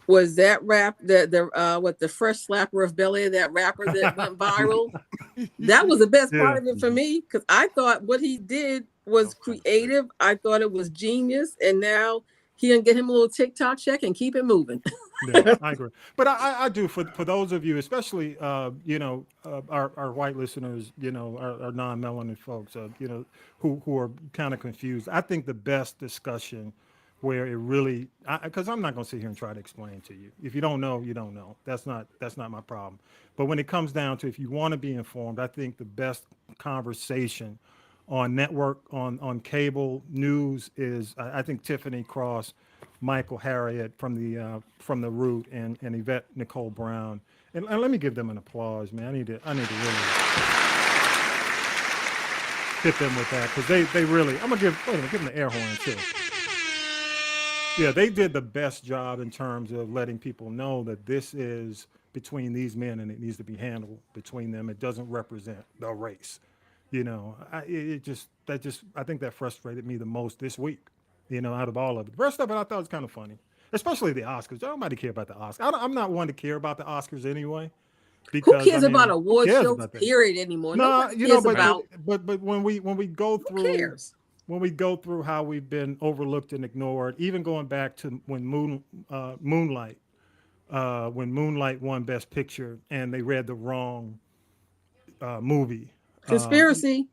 was that the fresh slapper of Bel-Air, that rapper that went viral. That was the best part of it for me, because I thought what he did was creative. I thought it was genius, and now he can get him a little TikTok check and keep it moving. Yeah, I agree. But I do for those of you, especially our white listeners, our non-melanin folks, who are kind of confused. I think the best discussion where it really, because I'm not going to sit here and try to explain to you. If you don't know, you don't know. That's not my problem. But when it comes down to, if you want to be informed, I think the best conversation on network, on cable news is, I think Tiffany Cross, Michael Harriet from the Root, and Yvette Nicole Brown, and let me give them an applause, man. I need to really hit them with that, because they really. I'm gonna give them the air horn too. Yeah, they did the best job in terms of letting people know that this is between these men and it needs to be handled between them. It doesn't represent the race. I think that frustrated me the most this week. Out of all of it. The rest of it I thought was kind of funny, especially the Oscars. Nobody care about the Oscars. I'm not one to care about the Oscars anyway. Because, Who cares about award shows? Period anymore. No, but when we go through, who cares? When we go through how we've been overlooked and ignored, even going back to when Moonlight won Best Picture and they read the wrong movie. Conspiracy.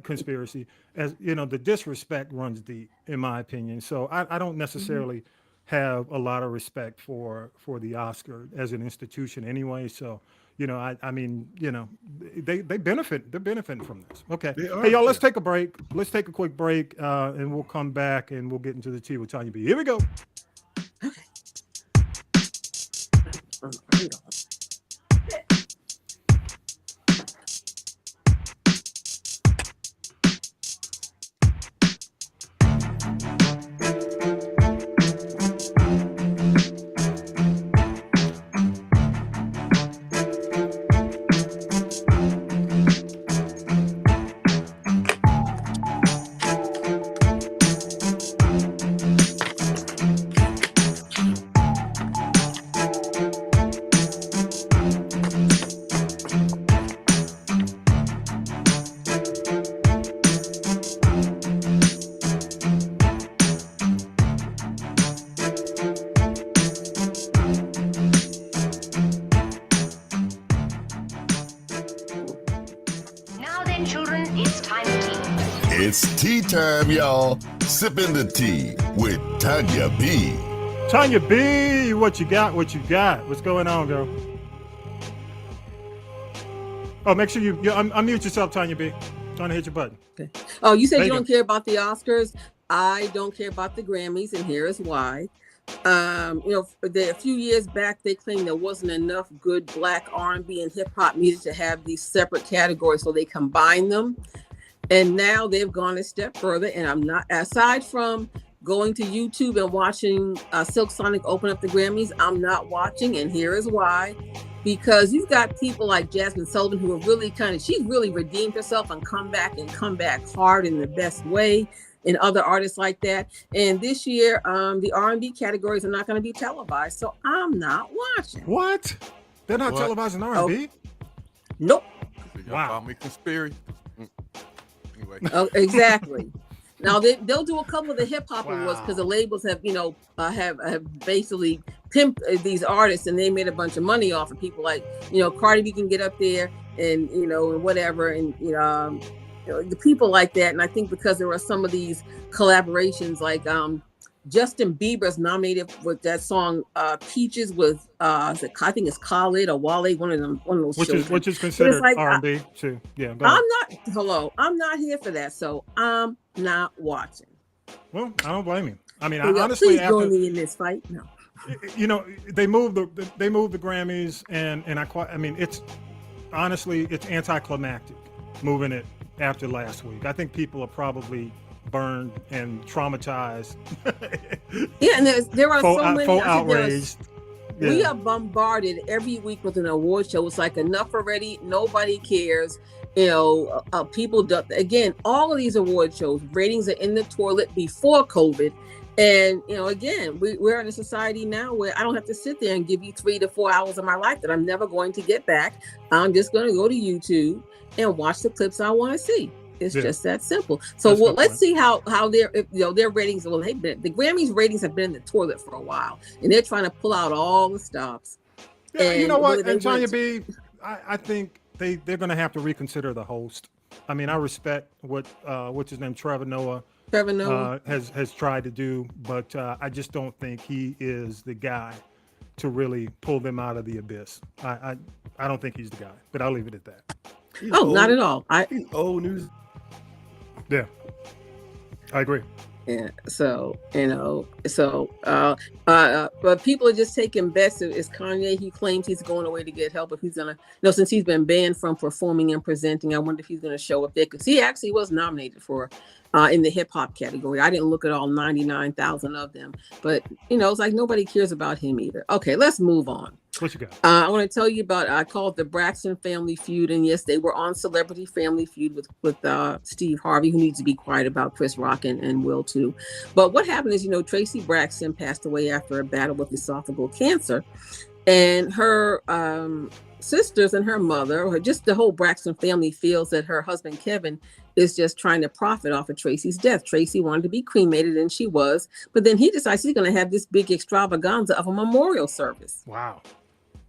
Conspiracy. As the disrespect runs deep, in my opinion. So I don't necessarily have a lot of respect for the Oscar as an institution anyway. So they benefit. They're benefiting from this. Okay. Hey y'all, let's take a break. Let's take a quick break, and we'll come back and we'll get into the tea with Tanya B. Here we go. Okay. It's tea time, y'all. Sipping the tea with Tanya B. Tanya B, what you got? What you got? What's going on, girl? Oh, make sure you unmute yourself, Tanya B. Trying to hit your button. Okay. Oh, you said There you you don't care about the Oscars. I don't care about the Grammys, and here is why. A few years back, they claimed there wasn't enough good Black R&B and hip hop music to have these separate categories, so they combined them. And now they've gone a step further, and I'm not, aside from going to YouTube and watching Silk Sonic open up the Grammys, I'm not watching, and here is why. Because you've got people like Jasmine Sullivan who are really she's really redeemed herself and come back hard in the best way, and other artists like that. And this year, the R&B categories are not going to be televised, so I'm not watching. What? They're not televising R&B? Nope. Wow. Me conspiracy. Anyway. Oh, exactly. Now they'll do a couple of the hip hop awards because the labels have have basically pimped these artists, and they made a bunch of money off of people like Cardi B can get up there and and whatever, and the people like that. And I think because there are some of these collaborations, like Justin Bieber's nominated with that song Peaches with I think it's Khalid or Wale, one of those which is considered like, R&B too. Yeah. I'm not here for that, so I'm not watching. Well, I don't blame you. I mean, honestly, please join me in this fight. No. They moved the Grammys, and it's honestly it's anticlimactic moving it after last week. I think people are probably burned and traumatized. Yeah, and there are so many outraged. Yeah. We are bombarded every week with an award show. It's like enough already. Nobody cares. People do, again, all of these award shows, ratings are in the toilet before COVID. And, again, we're in a society now where I don't have to sit there and give you 3 to 4 hours of my life that I'm never going to get back. I'm just going to go to YouTube and watch the clips I want to see. It's just that simple. So let's see how their ratings. Well, the Grammys ratings have been in the toilet for a while, and they're trying to pull out all the stops. Yeah, you know what? And Tanya B, I think they're going to have to reconsider the host. I mean, I respect what what's his name, Trevor Noah has tried to do, but I just don't think he is the guy to really pull them out of the abyss. I don't think he's the guy, but I'll leave it at that. Not at all. He's old news. Yeah, I agree. Yeah, so but people are just taking bets. Is Kanye? He claims he's going away to get help. If he's gonna, since he's been banned from performing and presenting, I wonder if he's gonna show up there, because he actually was nominated for in the hip hop category. I didn't look at all 99,000 of them, but it's like nobody cares about him either. Okay, let's move on. What you got? I want to tell you about, I call it the Braxton Family Feud. And yes, they were on Celebrity Family Feud with Steve Harvey, who needs to be quiet about Chris Rock and Will too. But what happened is, Tracy Braxton passed away after a battle with esophageal cancer. And her sisters and her mother, or just the whole Braxton family, feels that her husband, Kevin, is just trying to profit off of Tracy's death. Tracy wanted to be cremated, and she was. But then he decides he's going to have this big extravaganza of a memorial service. Wow.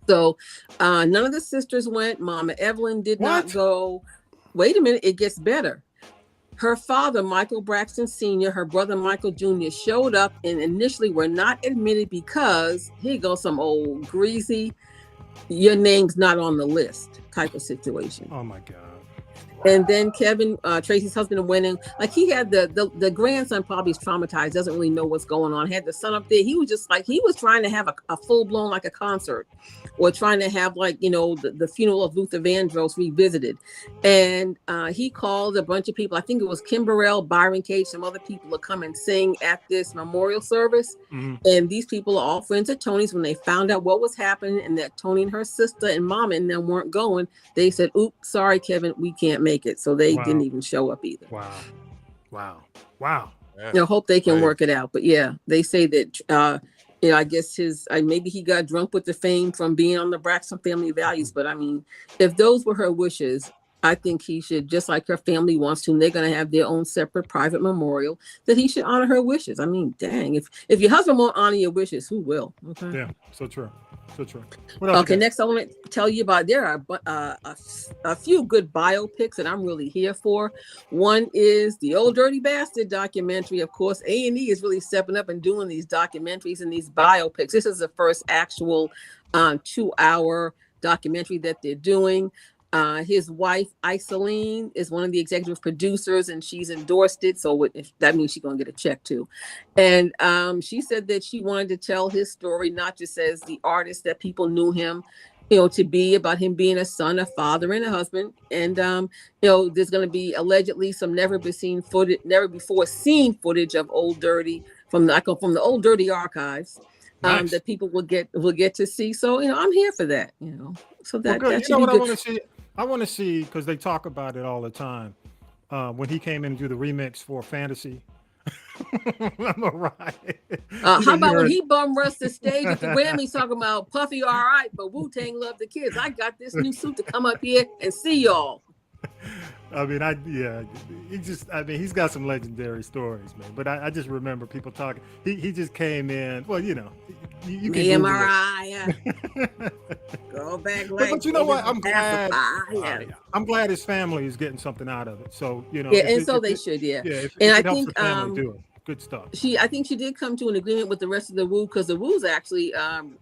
So none of the sisters went. Mama Evelyn did not go. Wait a minute, it gets better. Her father, Michael Braxton Sr., her brother, Michael Jr., showed up and initially were not admitted because, here goes some old greasy, your name's not on the list type of situation. Oh, my God. And then Kevin, Tracy's husband, went in. Like, he had the grandson probably is traumatized, doesn't really know what's going on. Had the son up there. He was just like, he was trying to have a full blown, like a concert, or trying to have the funeral of Luther Vandross revisited. And he called a bunch of people. I think it was Kim Burrell, Byron Cage, some other people to come and sing at this memorial service. Mm-hmm. And these people are all friends of Tony's. When they found out what was happening and that Tony and her sister and mama and them weren't going, they said, "Oops, sorry, Kevin, we can't make it." So they didn't even show up either. Wow. Hope they can work it out. But yeah, they say that I guess maybe he got drunk with the fame from being on the Braxton Family Values. But I mean, if those were her wishes, I think he should, just like her family wants to, and they're going to have their own separate private memorial, that he should honor her wishes. I mean, dang, if your husband won't honor your wishes, who will? Okay. Yeah, so true. So true. What else Okay, next I want to tell you about, there are a few good biopics that I'm really here for. One is the Old Dirty Bastard documentary. Of course, A&E is really stepping up and doing these documentaries and these biopics. This is the first actual 2-hour documentary that they're doing. His wife, Isoline, is one of the executive producers, and she's endorsed it. So if that means she's going to get a check too. And she said that she wanted to tell his story, not just as the artist that people knew him, to be, about him being a son, a father, and a husband. And, there's going to be allegedly some never before seen footage of Old Dirty from the Old Dirty archives. Nice. That people will get to see. So, I'm here for that, so that, well, that you know what good. I want to see, because they talk about it all the time. When he came in to do the remix for Fantasy. I'm all right. How about when he bum rushed the stage at the Grammys talking about Puffy, all right, but Wu-Tang love the kids. I got this new suit to come up here and see y'all. I mean, he's got some legendary stories, man. But I just remember people talking. He just came in. Well, you can MRI. Go back like. But you know what? I'm glad. I'm glad his family is getting something out of it. So they should. Yeah. And I think do it. Good stuff. I think she did come to an agreement with the rest of the Wu, because the Wu's actually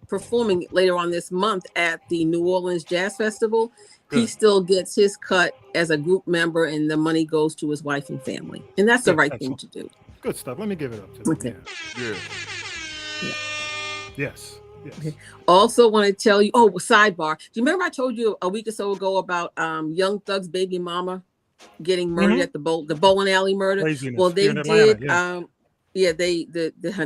performing later on this month at the New Orleans Jazz Festival. Good. He still gets his cut as a group member, and the money goes to his wife and family, and that's the right thing to do. Good stuff. Let me give it up to them. Okay. Yeah. Yes. Okay. Also want to tell you, sidebar. Do you remember I told you a week or so ago about Young Thug's baby mama getting murdered at the bowling alley murder? Craziness. Well, they Atlanta, did.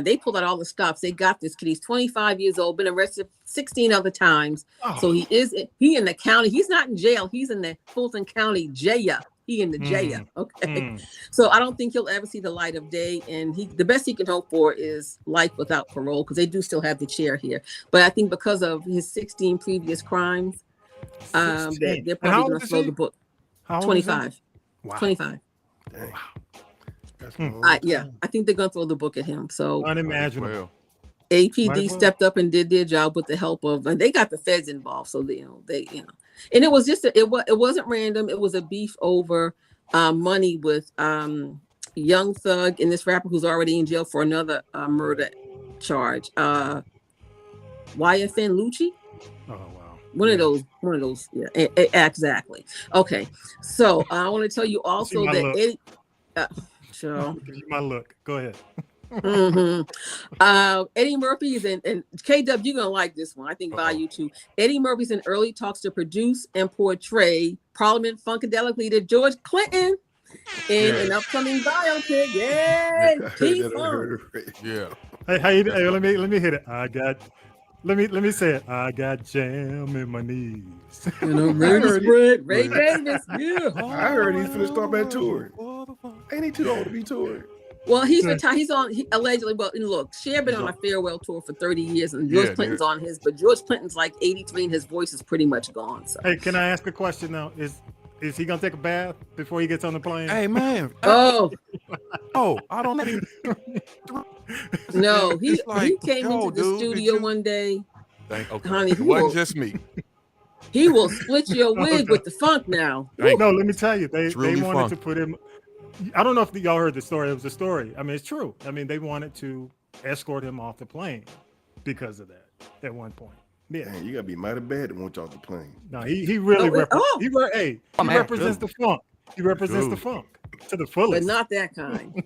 They pulled out all the stops. They got this kid. He's 25 years old, been arrested 16 other times. Oh. So he in the county. He's not in jail. He's in the Fulton County jail. He in the jail. Okay. So I don't think he'll ever see the light of day. And the best he can hope for is life without parole, because they do still have the chair here. But I think because of his 16 previous crimes, they're probably going to throw the book. 25. Wow. 25. Dang. I think they're gonna throw the book at him. So unimaginable. APD stepped up and did their job with the help of, and they got the feds involved. So and it was just it wasn't random. It was a beef over money with Young Thug and this rapper who's already in jail for another murder charge. YFN Lucci. Oh wow. One of those. Yeah, exactly. Okay. So I want to tell you also that Eddie. Sure. My look. Go ahead. Eddie Murphy is in, and KW, you're gonna like this one. I think value too. Eddie Murphy's in early talks to produce and portray Parliament Funkadelic leader George Clinton in an upcoming biopic. Yay! Yeah. Hey, let me hit it. Let me say it. I got jam in my knees. Ray Davis. Yeah. I heard he's finna start that tour. Ain't he too old to be touring? Well, he's retired. He's on allegedly. Well, look, Cher been on a farewell tour for 30 years, and George Clinton's on his. But George Clinton's like 83, and his voice is pretty much gone. So. Hey, can I ask a question now? Is he gonna take a bath before he gets on the plane? Hey, man. I don't know. No, he came into the studio one day. Honey, it wasn't just me. He will split your wig with the funk now. No, let me tell you, they really wanted to put him. I don't know if y'all heard the story. It was a story. I mean, it's true. I mean, they wanted to escort him off the plane because of that at one point. Yeah, man, you gotta be mighty bad to want you off the plane. No, he really represents the funk. He represents the funk to the fullest, but not that kind.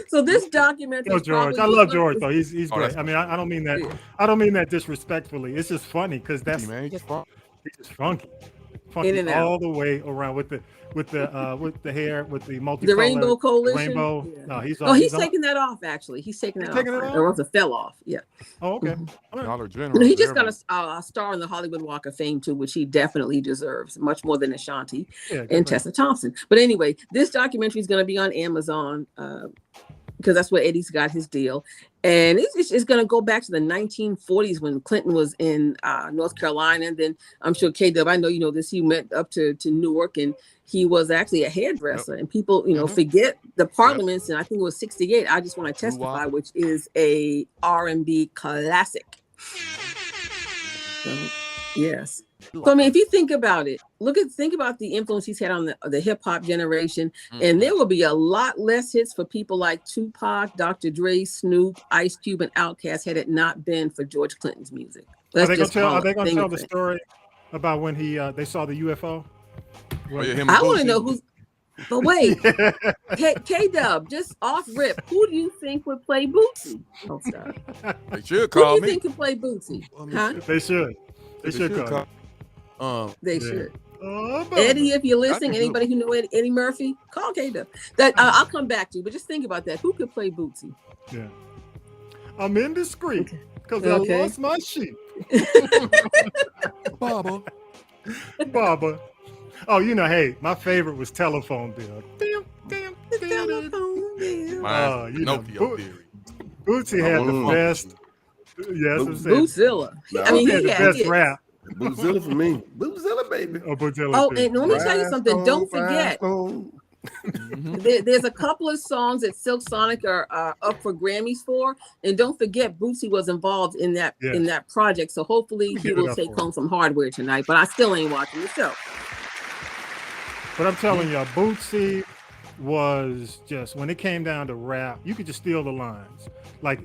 So this documentary. No, George. I love George though. He's great. I mean, I don't mean that. I don't mean that disrespectfully. It's just funny because he's just funky all the way around with the hair, with the multi. The Rainbow Coalition. Rainbow. Yeah. No, he's taking that off. Actually, he's taking that off. Or else it fell off. Yeah. Oh, okay. Dollar General. He just got a star in the Hollywood Walk of Fame too, which he definitely deserves, much more than Ashanti and Tessa Thompson. But anyway, this documentary is going to be on Amazon because that's where Eddie's got his deal. And it's going to go back to the 1940s when Clinton was in North Carolina. And then I'm sure K-Dub, I know you know this, he went up to Newark and he was actually a hairdresser. And people, forget the Parliaments, and I think it was 68. I Just Want to Testify, which is a R&B classic. So, yes. So I mean, if you think about it, think about the influence he's had on the hip hop generation, and there will be a lot less hits for people like Tupac, Dr. Dre, Snoop, Ice Cube, and Outkast had it not been for George Clinton's music. Are they going to tell the story about when they saw the UFO? I want to know who's. But wait, K-Dub, just off rip, who do you think would play Bootsy? Oh, stop. They should call who do me. you think could play Bootsy? Huh? They should. They should call. They should. Eddie, if you're listening, anybody who know Eddie Murphy, call K-Dub. I'll come back to you, but just think about that. Who could play Bootsy? Yeah. I'm indiscreet because I lost my sheep. Baba. Oh, hey, my favorite was Telephone Bill. Mine's Pinocchio Theory. Bootsy had the best. Yes, Bootzilla. I mean, he had the best rap. Bootzilla for me. Bootzilla, baby. Oh, Bootzilla. Oh, and let me tell you something. Don't forget. There's a couple of songs that Silk Sonic are up for Grammys for, and don't forget Bootsy was involved in that project. So hopefully he will take home some hardware tonight. But I still ain't watching the show. But I'm telling y'all, Bootsy was just, when it came down to rap, you could just steal the lines. Like,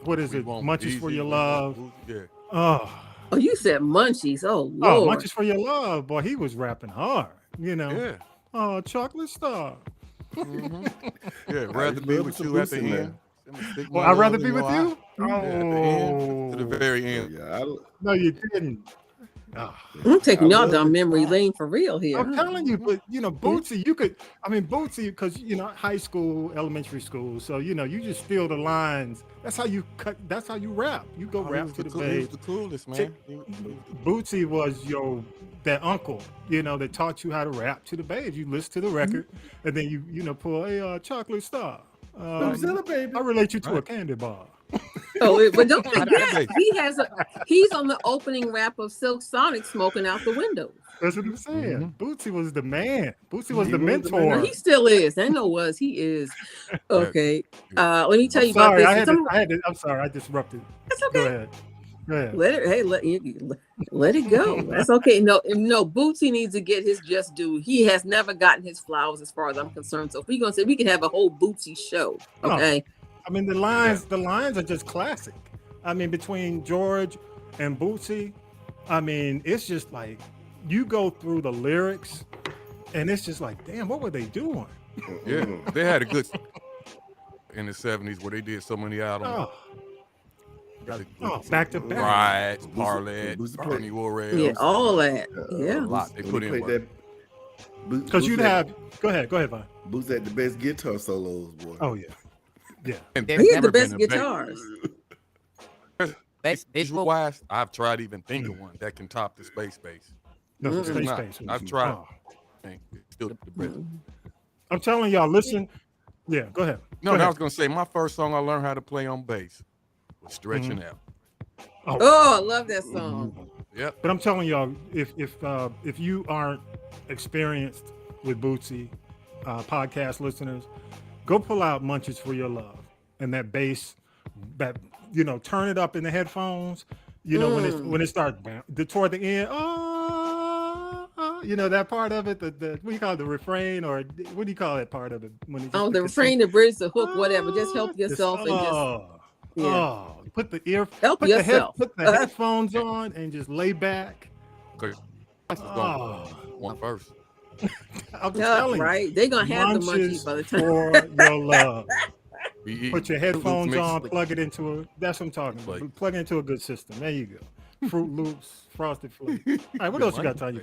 what is it? Munchies for Your Love. Yeah. Oh, you said Munchies. Oh, Lord. Oh, Munchies for Your Love. Boy, he was rapping hard, Yeah. Oh, Chocolate Star. Yeah, rather be with you at the end. Well, I'd rather be with you? To the very end. No, you didn't. I'm taking y'all down memory lane for real here. I'm telling you, but Bootsy, Bootsy, because high school, elementary school, so you just steal the lines. That's how you cut. That's how you rap. You go rap to the page. He was the coolest, man. Bootsy was that uncle, that taught you how to rap to the page. You listen to the record, and then you pull a Chocolate Star. Baby. I relate you to a candy bar. Oh, but don't forget, he's on the opening rap of Silk Sonic smoking out the window. That's what I'm saying. Bootsy was the man. Bootsy was the mentor. He still is. He is. Okay. Let me tell you about this. I'm sorry, I disrupted. That's okay. Go ahead. Let it go. That's okay. No, Bootsy needs to get his just due. He has never gotten his flowers as far as I'm concerned. So if we're gonna say we can have a whole Bootsy show, okay. I mean, the lines are just classic. I mean, between George and Bootsy, it's just like you go through the lyrics and it's just like, damn, what were they doing? Yeah, they had a good in the 70s where they did so many albums. Back to back. Rides, Parlet, Bernie Worrell. Yeah, all that. Yeah. A lot they put in work. Because you'd have, go ahead, Vine. Boots had the best guitar solos, boy. Oh, yeah. Yeah. He had the best guitars. Visual wise, I've tried even thinking one that can top the Space Bass. No, Space. I've tried. Still the best. I'm telling y'all, listen. Yeah, go ahead. No, I was gonna say my first song I learned how to play on bass was Stretching Out. Oh, I love that song. Yep. But I'm telling y'all, if you aren't experienced with Bootsy, podcast listeners, go pull out Munchies for Your Love and that bass, that turn it up in the headphones. When it starts toward the end, that part of it, the what do you call it, the refrain, or what do you call that part of it? When the refrain, the bridge, the hook, whatever. Just help yourself put the headphones on and just lay back. One verse. I'm telling you, right? They're gonna have the Munchies by the time. For Your Love. Put your headphones on, plug it into that's what I'm talking about. Plug it into a good system. There you go. Fruit Loops, Frosted Flakes. All right, what else you got, Tanya?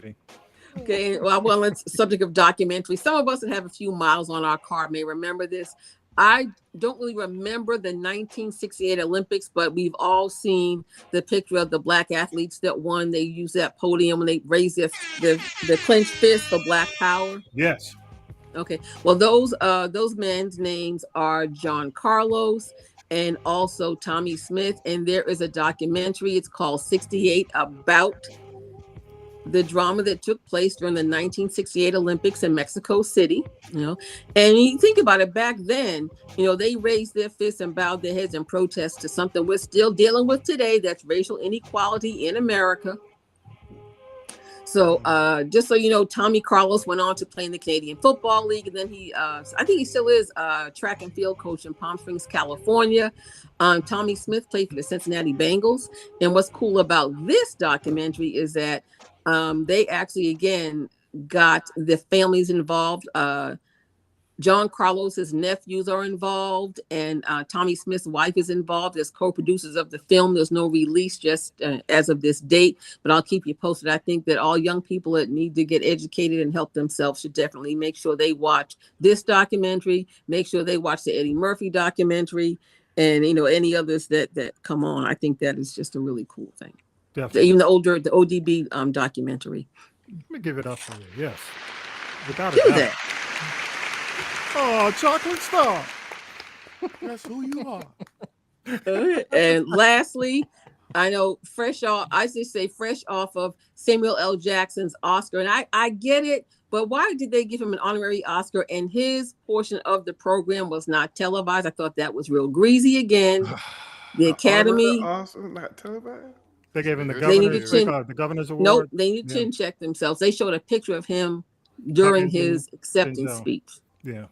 Okay, well, on the subject of documentary, some of us that have a few miles on our car may remember this. I don't really remember the 1968 Olympics, but we've all seen the picture of the black athletes that won. They use that podium when they raise the clenched fist for Black Power. Yes. Okay. Well, those men's names are John Carlos and also Tommy Smith. And there is a documentary. It's called 68 about the drama that took place during the 1968 Olympics in Mexico City. And you think about it, back then, they raised their fists and bowed their heads in protest to something we're still dealing with today. That's racial inequality in America. So just so you know, Tommy Carlos went on to play in the Canadian Football League. And then I think he still is track and field coach in Palm Springs, California. Tommy Smith played for the Cincinnati Bengals. And what's cool about this documentary is that they actually, again, got the families involved. John Carlos's nephews are involved, and Tommy Smith's wife is involved as co-producers of the film. There's no release just as of this date, but I'll keep you posted. I think that all young people that need to get educated and help themselves should definitely make sure they watch this documentary, make sure they watch the Eddie Murphy documentary, and any others that come on. I think that is just a really cool thing. Definitely. Even the ODB documentary. Let me give it up for you. Yes, without a Do doubt. that. Oh, chocolate star. That's who you are. And lastly, I know fresh off of Samuel L. Jackson's Oscar. And I get it, but why did they give him an honorary Oscar and his portion of the program was not televised? I thought that was real greasy again. The Academy. Also not televised. They gave him the governor's award. Nope, they need to chin check themselves. They showed a picture of him during his acceptance speech. Yeah.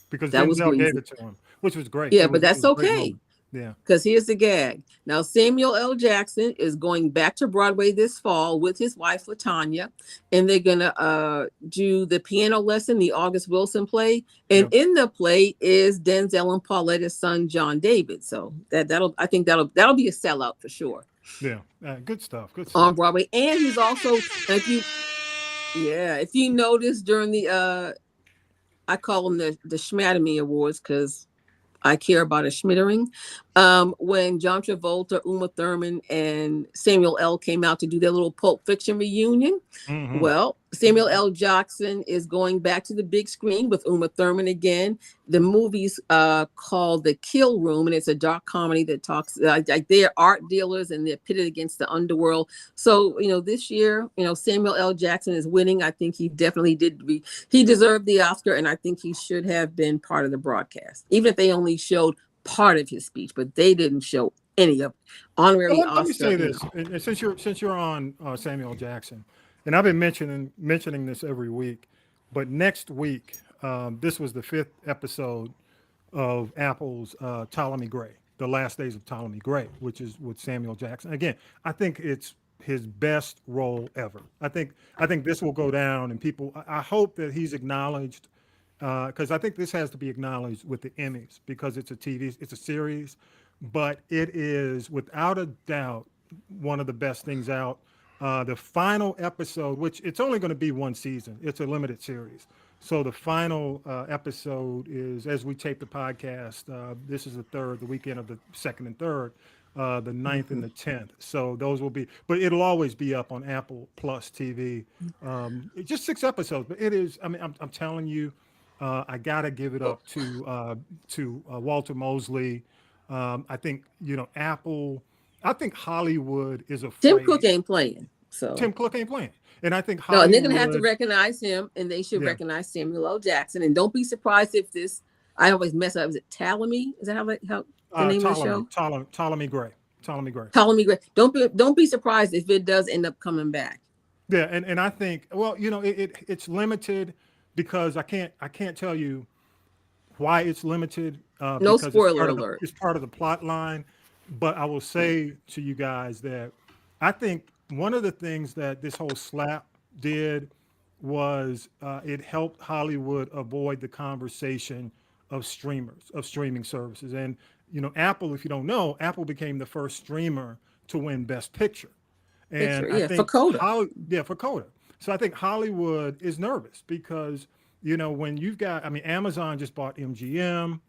Because that was Denzel gave it to him, which was great. Yeah, but that's okay. Yeah. Because here's the gag. Now, Samuel L. Jackson is going back to Broadway this fall with his wife, LaTanya, and they're going to do the piano lesson, the August Wilson play. And in the play is Denzel and Pauletta's son, John David. So that'll be a sellout for sure. Yeah. Good stuff. Good stuff. On Broadway. And he's also, if you notice during the, I call them the Schmademy Awards because I care about a schmittering. When John Travolta, Uma Thurman, and Samuel L. came out to do their little Pulp Fiction reunion, well, Samuel L. Jackson is going back to the big screen with Uma Thurman again. The movie's called The Kill Room, and it's a dark comedy that talks like they're art dealers and they're pitted against the underworld. So, this year, Samuel L. Jackson is winning. I think he definitely he deserved the Oscar, and I think he should have been part of the broadcast, even if they only showed part of his speech, but they didn't show any of honorary Oscar. Let me say this, and since you're on Samuel Jackson, and I've been mentioning this every week, but next week, this was the 5th episode of Apple's Ptolemy Gray, The Last Days of Ptolemy Gray, which is with Samuel Jackson. Again, I think it's his best role ever. I think this will go down, and I hope that he's acknowledged, because I think this has to be acknowledged with the Emmys, because it's a series, but it is without a doubt one of the best things out. The final episode, which it's only going to be one season, it's a limited series. So the final episode is, as we tape the podcast, this is the weekend of the 2nd and 3rd, the 9th and the 10th. So those will be, but it'll always be up on Apple Plus TV. Just 6 episodes, but it is, I'm telling you, I gotta give it up to Walter Mosley. I think Apple. I think Hollywood is afraid. Tim Cook ain't playing. And I think Hollywood. No, and they're gonna have to recognize him, and they should recognize Samuel L. Jackson. And don't be surprised if this. I always mess up. Is it Ptolemy? Is that how the name of the show? Ptolemy Gray. Don't be surprised if it does end up coming back. Yeah, and I think it's limited because I can't tell you why it's limited. No spoiler alert. It's part of the plot line. But I will say to you guys that I think one of the things that this whole slap did was it helped Hollywood avoid the conversation of streaming services. And, Apple, if you don't know, Apple became the first streamer to win Best Picture. And I think for Coda. For Coda. So I think Hollywood is nervous because, when you've got, Amazon just bought MGM.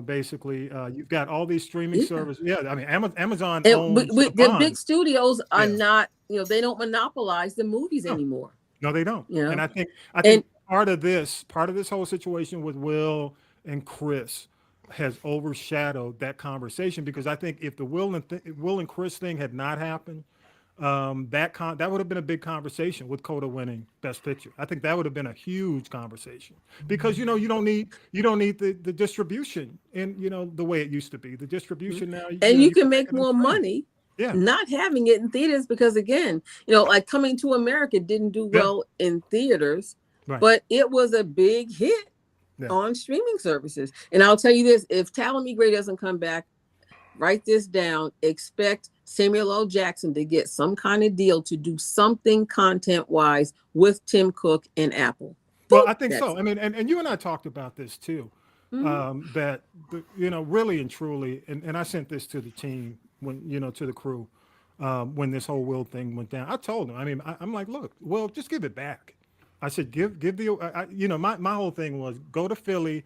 Basically, you've got all these streaming services. Yeah, Amazon owns the big studios are not, they don't monopolize the movies anymore. No, they don't. And I think part of this whole situation with Will and Chris has overshadowed that conversation, because I think if the Will and Chris thing had not happened, that would have been a big conversation with Coda winning Best Picture. I think that would have been a huge conversation, because you don't need the distribution and the way it used to be. The distribution now, and you can make more money. Yeah. Not having it in theaters, because again, like Coming to America didn't do well in theaters, but it was a big hit on streaming services. And I'll tell you this, if Talon Gray doesn't come back, write this down, expect Samuel L. Jackson to get some kind of deal to do something content-wise with Tim Cook and Apple. Well, I think so. I mean, and you and I talked about this too, that, really and truly, and I sent this to the team when, to the crew, when this whole Will thing went down. I told him, I mean, I'm like, look, Will, just give it back. I said, give my whole thing was go to Philly.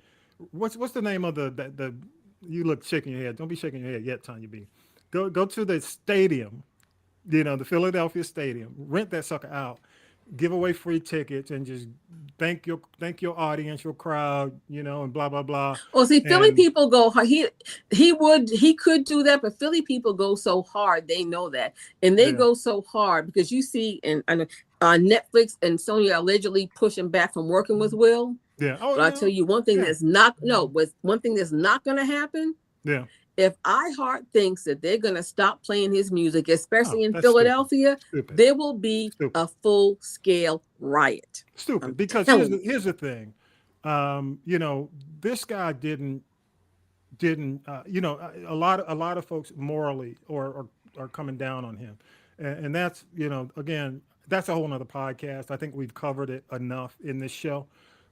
What's the name of the you look shaking your head. Don't be shaking your head yet, Tanya B. Go to the stadium, the Philadelphia Stadium, rent that sucker out, give away free tickets, and just thank your audience, your crowd, and blah, blah, blah. Well, see, Philly people go hard. He could do that, but Philly people go so hard, they know that. And they go so hard because you see, and Netflix and Sony are allegedly pushing back from working with Will. Yeah. But I'll tell you one thing that's not going to happen. Yeah. If iHeart thinks that they're going to stop playing his music, especially in Philadelphia, stupid. there will be a full-scale riot. Stupid. Because here's the thing. This guy didn't. A lot of folks morally are coming down on him, and that's again, that's a whole nother podcast. I think we've covered it enough in this show,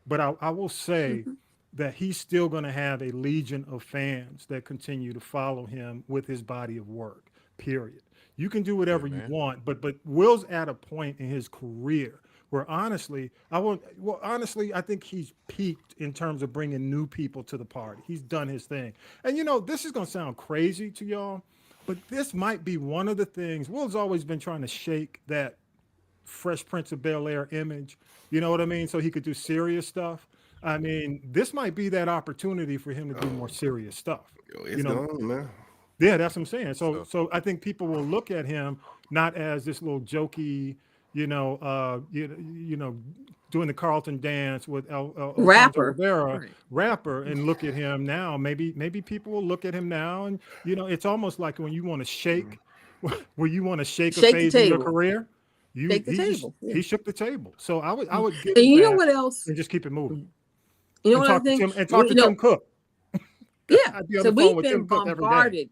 but I will say that he's still going to have a legion of fans that continue to follow him with his body of work, period. You can do whatever you want, but Will's at a point in his career where honestly, I think he's peaked in terms of bringing new people to the party. He's done his thing. And this is going to sound crazy to y'all, but this might be one of the things. Will's always been trying to shake that Fresh Prince of Bel-Air image, you know what I mean? So he could do serious stuff. I mean, this might be that opportunity for him to do more serious stuff. It's gone, man. Yeah, that's what I'm saying. So I think people will look at him not as this little jokey, doing the Carlton dance with rapper, and look at him now. Maybe people will look at him now, and it's almost like when you want to shake, where you want to shake a phase in your career. He shook the table. So I would give and you know what else? And just keep it moving. You know what I think? And talk to Tim Cook. Yeah. So we've been bombarded.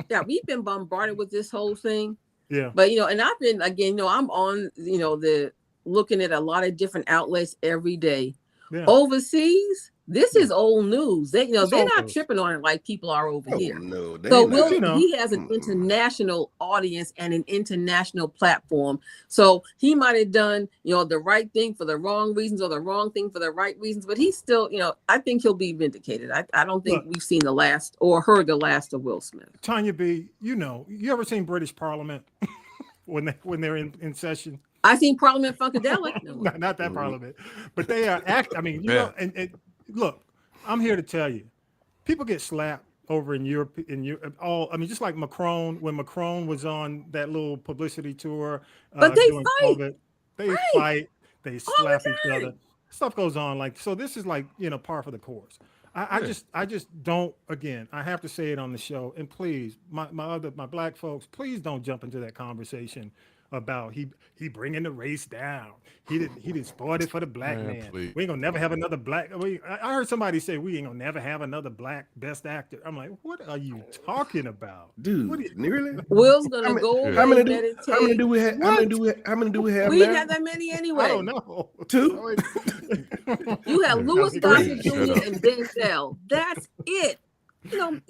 Yeah, we've been bombarded with this whole thing. Yeah. But and I've been I'm on the looking at a lot of different outlets every day. Yeah. Overseas, this is old news. They're not tripping on it like people are over here. No, so he has an international audience and an international platform. So he might have done, the right thing for the wrong reasons or the wrong thing for the right reasons, but he's still, I think he'll be vindicated. I don't think we've seen the last or heard the last of Will Smith. Tanya B, you ever seen British Parliament when they're in session? I seen Parliament Funkadelic. No, not that Parliament, but they are and look, I'm here to tell you, people get slapped over in Europe, just like Macron, when Macron was on that little publicity tour. But they fight. COVID, they fight, they slap each other. Stuff goes on so this is par for the course. I just don't, again, I have to say it on the show, and please, my black folks, please don't jump into that conversation about he bringing the race down. He didn't spoil it for the black man. Please. We ain't gonna never have another black. I heard somebody say we ain't gonna never have another black best actor. I'm like, what are you talking about, dude? Really? Will's gonna go. How many do we have? How many do we have? We didn't have that many anyway. I don't know. 2. You have Louis Gossett Jr. and Denzel. That's it. That's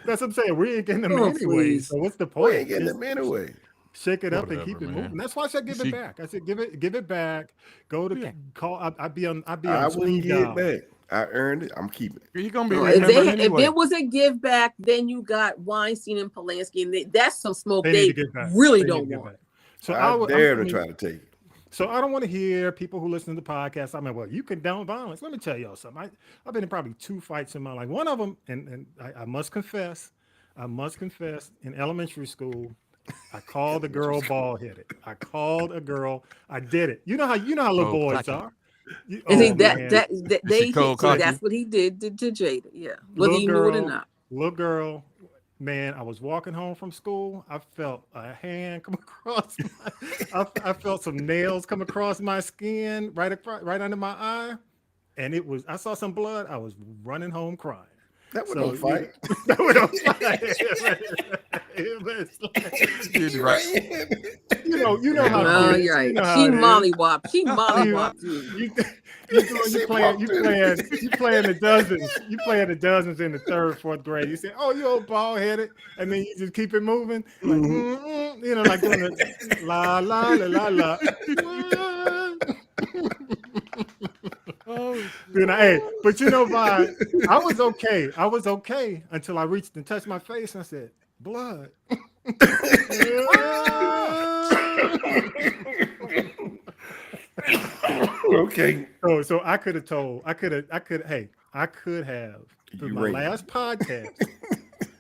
what I'm saying. We ain't getting them anyway. Please. So what's the point? We ain't getting them anyway. Shake it up and keep it moving. That's why I said give it back. I said give it back. Go to call. I'd be on. I wouldn't give it back. I earned it. I'm keeping it. You're gonna be if it was a give back, then you got Weinstein and Polanski, and that's some smoke they really don't want. So I dare to try to take it. So I don't want to hear people who listen to the podcast. I mean, well, you condone violence. Let me tell y'all something. I've been in probably 2 fights in my life. One of them, and I must confess, in elementary school, I called a girl bald-headed. I called a girl. I did it. You know how little boys are. And see, Man. that's what he did to Jada. Yeah, whether you knew it or not. Little girl, man, I was walking home from school. I felt a hand come across. I felt some nails come across my skin, right under my eye, and I saw some blood. I was running home crying. That was no fight. That was no fight. You know how. Oh, you're right. She mollywopped. She mollywopped you. You playing the dozens. You playing the dozens in the 3rd, 4th grade. You say, "Oh, you old bald headed," and then you just keep it moving, like, like doing the la la la la la. But you know, Vi, I was okay. I was okay until I reached and touched my face, and I said, "Blood." Okay. So I could have told. I could have through my last podcast.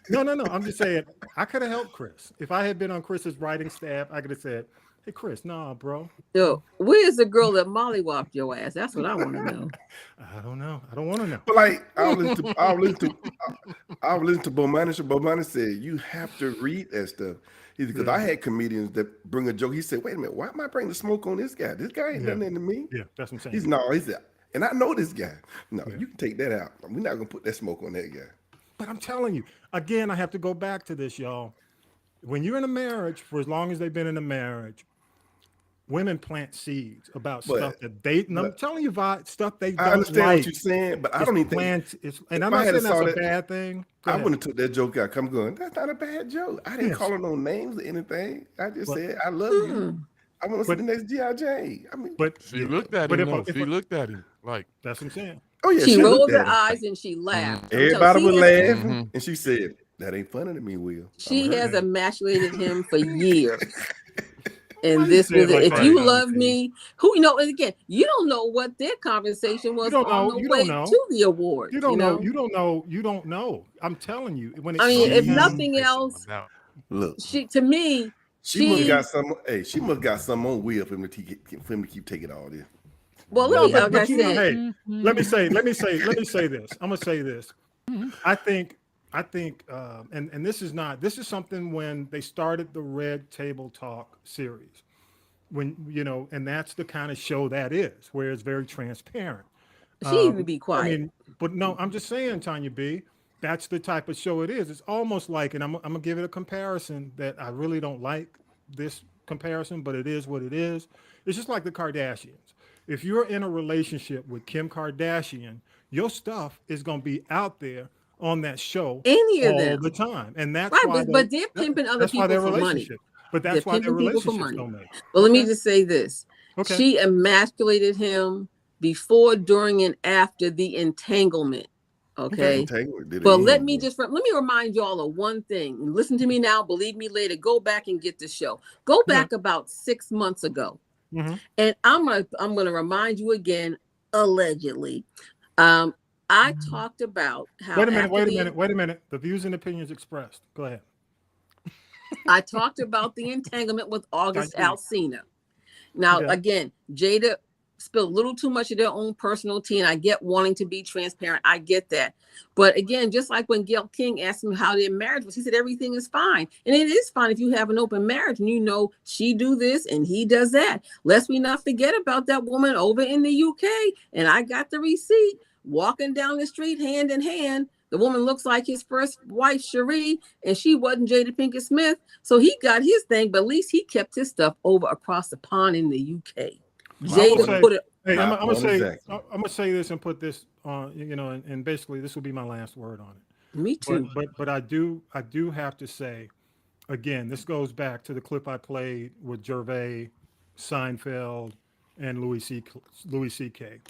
No. I'm just saying I could have helped Chris if I had been on Chris's writing staff. I could have said, "Hey, Chris, nah, bro. Yo, where's the girl that mollywopped your ass? That's what I want to know." I don't know. I don't want to know. But like, I was listening to Bomani. Bomani said you have to read that stuff. Because I had comedians that bring a joke. He said, "Wait a minute, why am I bringing the smoke on this guy? This guy ain't done nothing to me." Yeah, that's what I'm saying. He said, and I know this guy. No, you can take that out. We're not gonna put that smoke on that guy. But I'm telling you, again, I have to go back to this, y'all. When you're in a marriage, for as long as they've been in a marriage, women plant seeds about stuff that they. I'm telling you, stuff they don't like. I understand what you're saying, but I don't even think. And I'm not saying that's a bad thing. I wouldn't have took that joke out. I'm going, that's not a bad joke. I didn't call her no names or anything. I just said, I love you. I want to see the next G.I. Jane. I mean, but she looked at him. She looked at him like that's what I'm saying. Oh yeah, she rolled her eyes and she laughed. Everybody was laughing, and she said, "That ain't funny to me, Will." She has emasculated him for years. And this was it. If you love me, and again, you don't know what their conversation was on the way to the award. You don't know. You don't know. I'm telling you. If nothing else, look. She must got some. Hey, she must got some on Will for him to keep taking all this. Well, let me say this. I'm gonna say this. I think, and this is something when they started the Red Table Talk series, and that's the kind of show that is, where it's very transparent. She would be quiet. But no, I'm just saying, Tanya B, that's the type of show it is. It's almost like, and I'm gonna give it a comparison that I really don't like this comparison, but it is what it is. It's just like the Kardashians. If you're in a relationship with Kim Kardashian, your stuff is gonna be out there on that show all the time, and that's why. But they're pimping other people for money. But that's why their relationships don't make. Well, let me just say this: she emasculated him before, during, and after the entanglement. Okay. But let me remind y'all of one thing. Listen to me now. Believe me later. Go back and get the show. Go back about 6 months ago, and I'm gonna remind you again. Allegedly. I talked about how. Wait a minute. The views and opinions expressed. Go ahead. I talked about the entanglement with August Alsina. Now, again, Jada spilled a little too much of their own personal tea, and I get wanting to be transparent. I get that. But again, just like when Gayle King asked him how their marriage was, he said everything is fine. And it is fine if you have an open marriage and she do this and he does that. Lest we not forget about that woman over in the UK. And I got the receipt. Walking down the street hand in hand, the woman looks like his first wife, Cherie, and she wasn't Jada Pinkett Smith. So he got his thing, but at least he kept his stuff over across the pond in the UK. Jada put it. Hey, I'm gonna say this and put this on, and basically this will be my last word on it. Me too. But I do have to say, again, this goes back to the clip I played with Gervais, Seinfeld, and Louis C.K.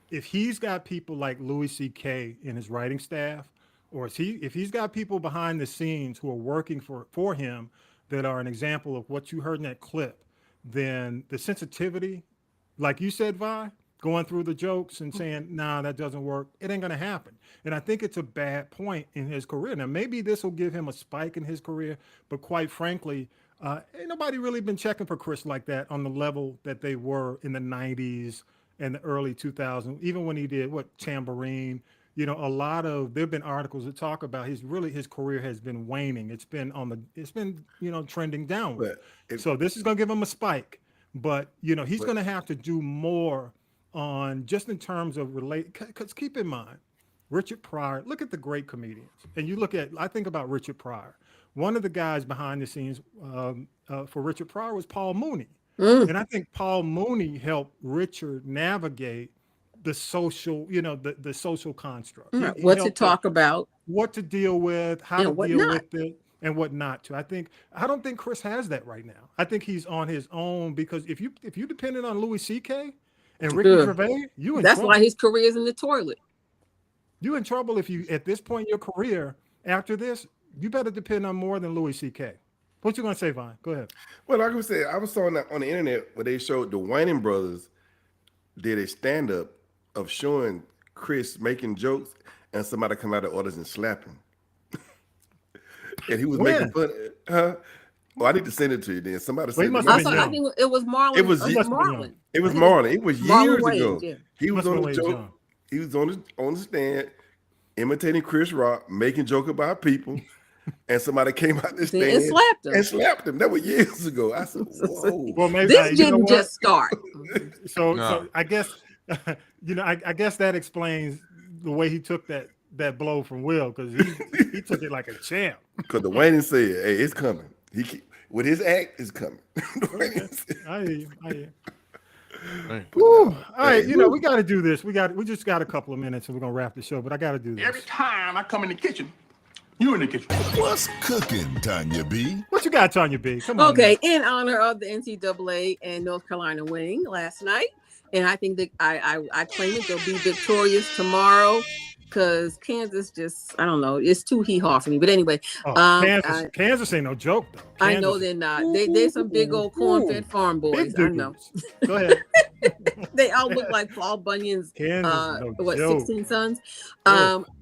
If he's got people like Louis C.K. in his writing staff, or if he's got people behind the scenes who are working for him that are an example of what you heard in that clip, then the sensitivity like you said, Vi, going through the jokes and saying, nah, that doesn't work, it ain't going to happen. And I think it's a bad point in his career. Now, maybe this will give him a spike in his career, but quite frankly, ain't nobody really been checking for Chris like that on the level that they were in the 90s and the early 2000s, even when he did Tambourine. You know, there've been articles that talk about his career has been waning. It's been trending downward. So this is going to give him a spike, but he's going to have to do more on just in terms of because keep in mind, Richard Pryor, look at the great comedians. And I think about Richard Pryor. One of the guys behind the scenes for Richard Pryor was Paul Mooney. And I think Paul Mooney helped Richard navigate the social, the social construct. What to talk about, what to deal with, how to deal with it, and what not to. I don't think Chris has that right now. I think he's on his own, because if you depended on Louis C.K. and Ricky Gervais, that's why his career is in the toilet. You in trouble if you, at this point in your career, after this, you better depend on more than Louis C.K. What you gonna say, Vine? Go ahead. Well, like I said, I was on the internet where they showed the Wayans brothers did a stand-up of showing Chris making jokes and somebody come out of the audience and slap him. And he was making fun. Well, I need to send it to you then. Somebody said I think it was Marlon. It was Marlon. It was Marlon. It was years ago. Yeah. He was on the joke. He was on the stand imitating Chris Rock, making joke about people. And somebody came out the stand and slapped him. That was years ago. I said, "Whoa!" Well, maybe this didn't just start. So I guess I guess that explains the way he took that blow from Will, because he took it like a champ. Because the Wayans said, "Hey, it's coming. With his act, it's coming." I hear you. All right, we got to do this. We just got a couple of minutes, and we're gonna wrap the show. But I got to do this. Every time I come in the kitchen, you in the kitchen. What's cooking, Tanya B? What you got, Tanya B? Come on. Okay, in honor of the NCAA and North Carolina winning last night, and I think that I claim it, they'll be victorious tomorrow, because Kansas just, I don't know, it's too hee-haw for me. But anyway, Kansas ain't no joke though. I know they're not. They're some big old corn-fed farm boys. I know. Go ahead. They all look like Paul Bunyan's 16 Sons.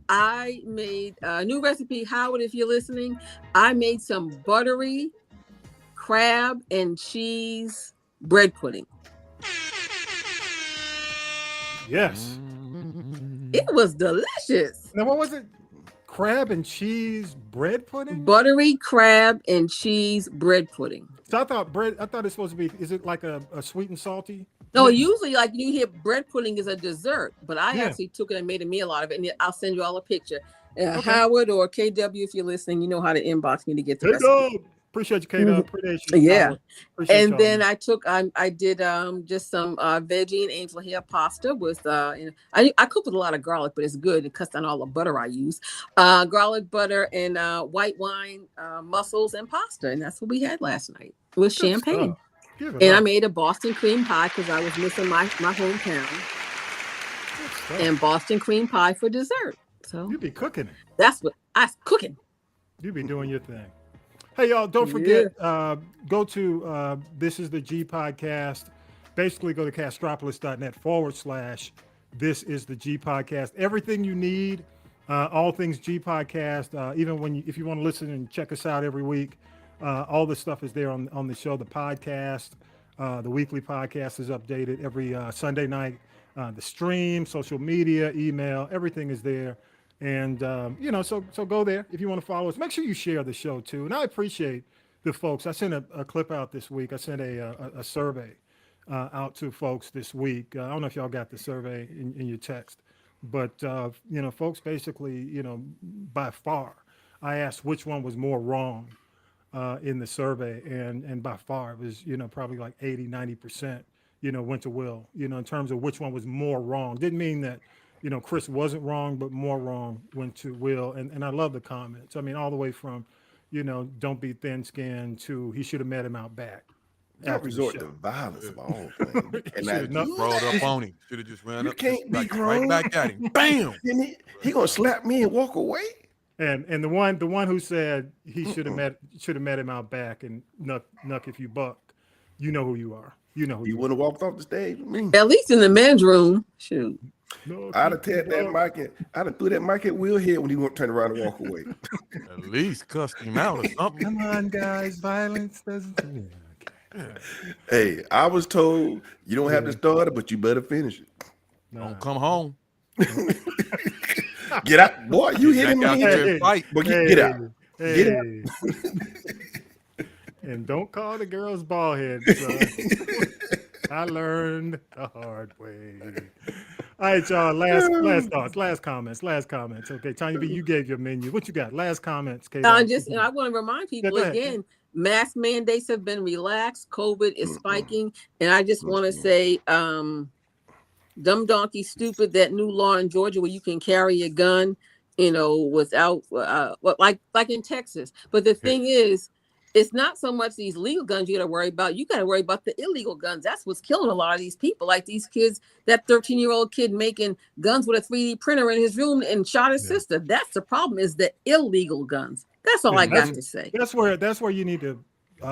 I made a new recipe. Howard, if you're listening, I made some buttery crab and cheese bread pudding. Yes. It was delicious. Now, what was it? Crab and cheese bread pudding? Buttery crab and cheese bread pudding. So I thought it's supposed to be, is it like a sweet and salty? No, usually like you hear bread pudding is a dessert, but I actually took it and made a meal out of it, and I'll send you all a picture. Howard or KW, if you're listening, you know how to inbox me to get the recipe. Appreciate you, KW. Appreciate you. Yeah. Appreciate then I did just some veggie and angel hair pasta with I cook with a lot of garlic, but it's good. It cuts down all the butter I use. Garlic butter and white wine, mussels and pasta, and that's what we had last night with champagne. I made a Boston cream pie because I was missing my hometown, and Boston cream pie for dessert. So you be cooking. That's what I cooking. You be doing your thing. Hey, y'all, don't forget, go to This Is the G Podcast. Basically, go to castropolis.net/This Is the G Podcast. Everything you need, all things G Podcast, even if you want to listen and check us out every week, all the stuff is there on the show. The podcast, the weekly podcast is updated every Sunday night. The stream, social media, email, everything is there. And, so go there if you want to follow us. Make sure you share the show, too. And I appreciate the folks. I sent a clip out this week. I sent a survey out to folks this week. I don't know if y'all got the survey in your text. But, folks basically, by far, I asked which one was more wrong in the survey. And by far, it was, probably like 80-90%, went to Will, in terms of which one was more wrong. Didn't mean that Chris wasn't wrong, but more wrong went to Will. And I love the comments. I mean, all the way from, don't be thin-skinned to he should have met him out back. Don't resort to violence of all things. And should have rolled up on him. Should have just ran up. Can't be right grown. back at him. Bam! He gonna slap me and walk away? And the one who said he should have met him out back and Nuck if you buck, you know who you are. You know, he wouldn't have walked off the stage with me. At least in the men's room. Shoot. No, I'd have tapped that mic and I'd have threw that mic at Will's head when he won't turn around and walk away. At least cussed him out or something. Come on, guys. Violence doesn't. Hey, I was told you don't have to start it, but you better finish it. Don't come home. Get out, boy. You hit him Back in out the there head. and fight. But get out. Get out. And don't call the girls bald head. Son. I learned the hard way. All right, y'all. Last thoughts, last comments. Okay, Tanya B, you gave your menu. What you got? Last comments. And I want to remind people again, mask mandates have been relaxed. COVID is spiking. And I just want to say, dumb donkey stupid, that new law in Georgia where you can carry a gun, without like in Texas. But the thing is, it's not so much these legal guns you got to worry about. You got to worry about the illegal guns. That's what's killing a lot of these people. Like these kids, that 13-year-old kid making guns with a 3D printer in his room and shot his sister. That's the problem, is the illegal guns. That's all I got to say. That's where you need to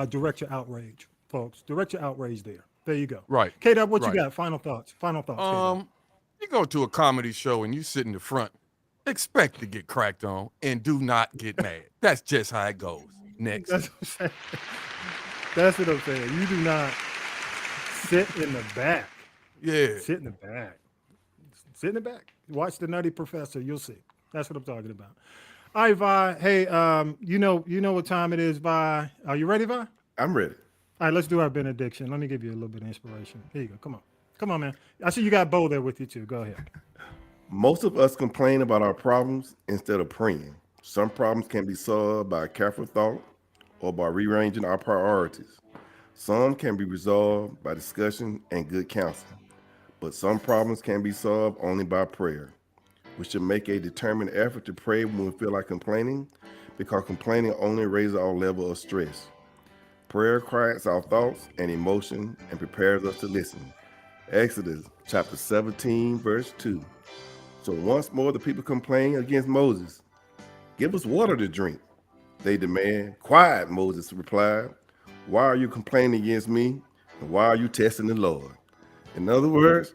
direct your outrage, folks. Direct your outrage there. There you go. Right. K-Dub, what you got? Final thoughts. K-Dub. You go to a comedy show and you sit in the front, expect to get cracked on and do not get mad. That's just how it goes. Next. That's what I'm saying. You do not sit in the back. Yeah. Sit in the back. Sit in the back. Watch The Nutty Professor. You'll see. That's what I'm talking about. All right, Vi. Hey, you know what time it is, Vi. Are you ready, Vi? I'm ready. All right, let's do our benediction. Let me give you a little bit of inspiration. Here you go. Come on, man. I see you got Bo there with you too. Go ahead. Most of us complain about our problems instead of praying. Some problems can be solved by careful thought or by rearranging our priorities. Some can be resolved by discussion and good counsel, but some problems can be solved only by prayer. We should make a determined effort to pray when we feel like complaining, because complaining only raises our level of stress. Prayer quiets our thoughts and emotion and prepares us to listen. Exodus chapter 17, verse 2. So once more the people complained against Moses. Give us water to drink, they demand. Quiet, Moses replied. Why are you complaining against me? And why are you testing the Lord? In other words,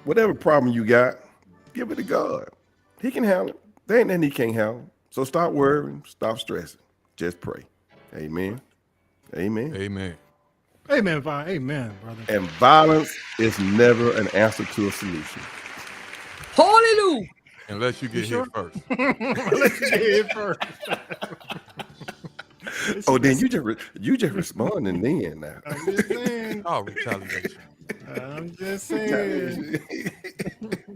whatever problem you got, give it to God. He can handle it. There ain't nothing he can't handle. So stop worrying, stop stressing. Just pray. Amen. Amen. Amen. Amen, Vi. Amen, brother. And violence is never an answer to a solution. Hallelujah. Unless you get hit first. Unless you get hit first. Oh, then you just responding then now. I'm just saying. Oh, retaliation. I'm just saying.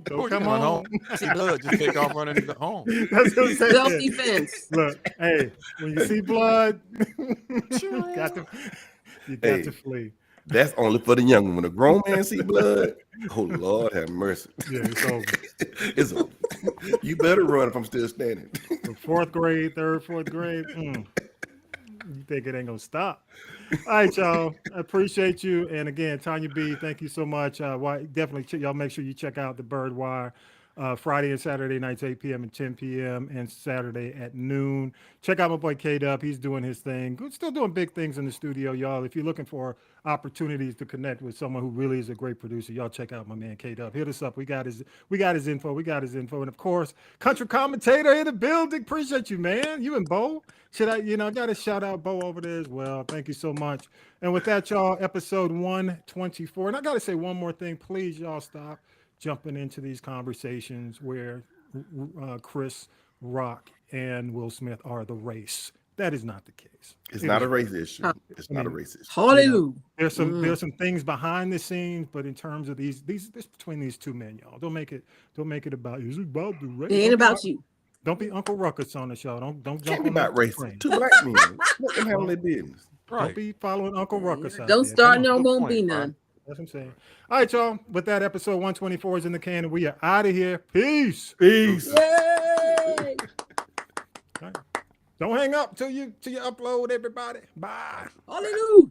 Don't come run home. See blood, just take off running to the home. That's what I'm saying. Self-defense. Look, hey, when you see blood, you got to flee. That's only for the young one. When a grown man see blood, oh Lord have mercy. Yeah, it's over. It's over. You better run if I'm still standing. From fourth grade, fourth grade. You think it ain't gonna stop? All right, y'all. I appreciate you. And again, Tanya B, thank you so much. Definitely, y'all make sure you check out the Bird Wire. Friday and Saturday nights, 8 p.m. and 10 p.m. and Saturday at noon. Check out my boy K-Dub. He's doing his thing. We're still doing big things in the studio, y'all. If you're looking for opportunities to connect with someone who really is a great producer, y'all check out my man K-Dub. Hit us up. We got his info. And of course, country commentator in the building. Appreciate you, man. You and Bo. I got to shout out Bo over there as well. Thank you so much. And with that, y'all, episode 124. And I got to say one more thing. Please, y'all, stop jumping into these conversations where Chris Rock and Will Smith are the race. That is not the case. It's not a race issue. It's not a race issue. Hallelujah. There's some things behind the scenes, but in terms of these between these two men, y'all, don't make it about you. It's about the race. It ain't about you. Don't be Uncle Ruckus on the show. Don't Can't jump be on about the race. train. Two black men. Let them handle their business. Don't be following Uncle Ruckus. out Don't there. start, Come no, on. won't be none. That's what I'm saying. All right, y'all. With that, episode 124 is in the can, and we are out of here. Peace. Peace. Yay! All right. Don't hang up till you upload, everybody. Bye. Hallelujah.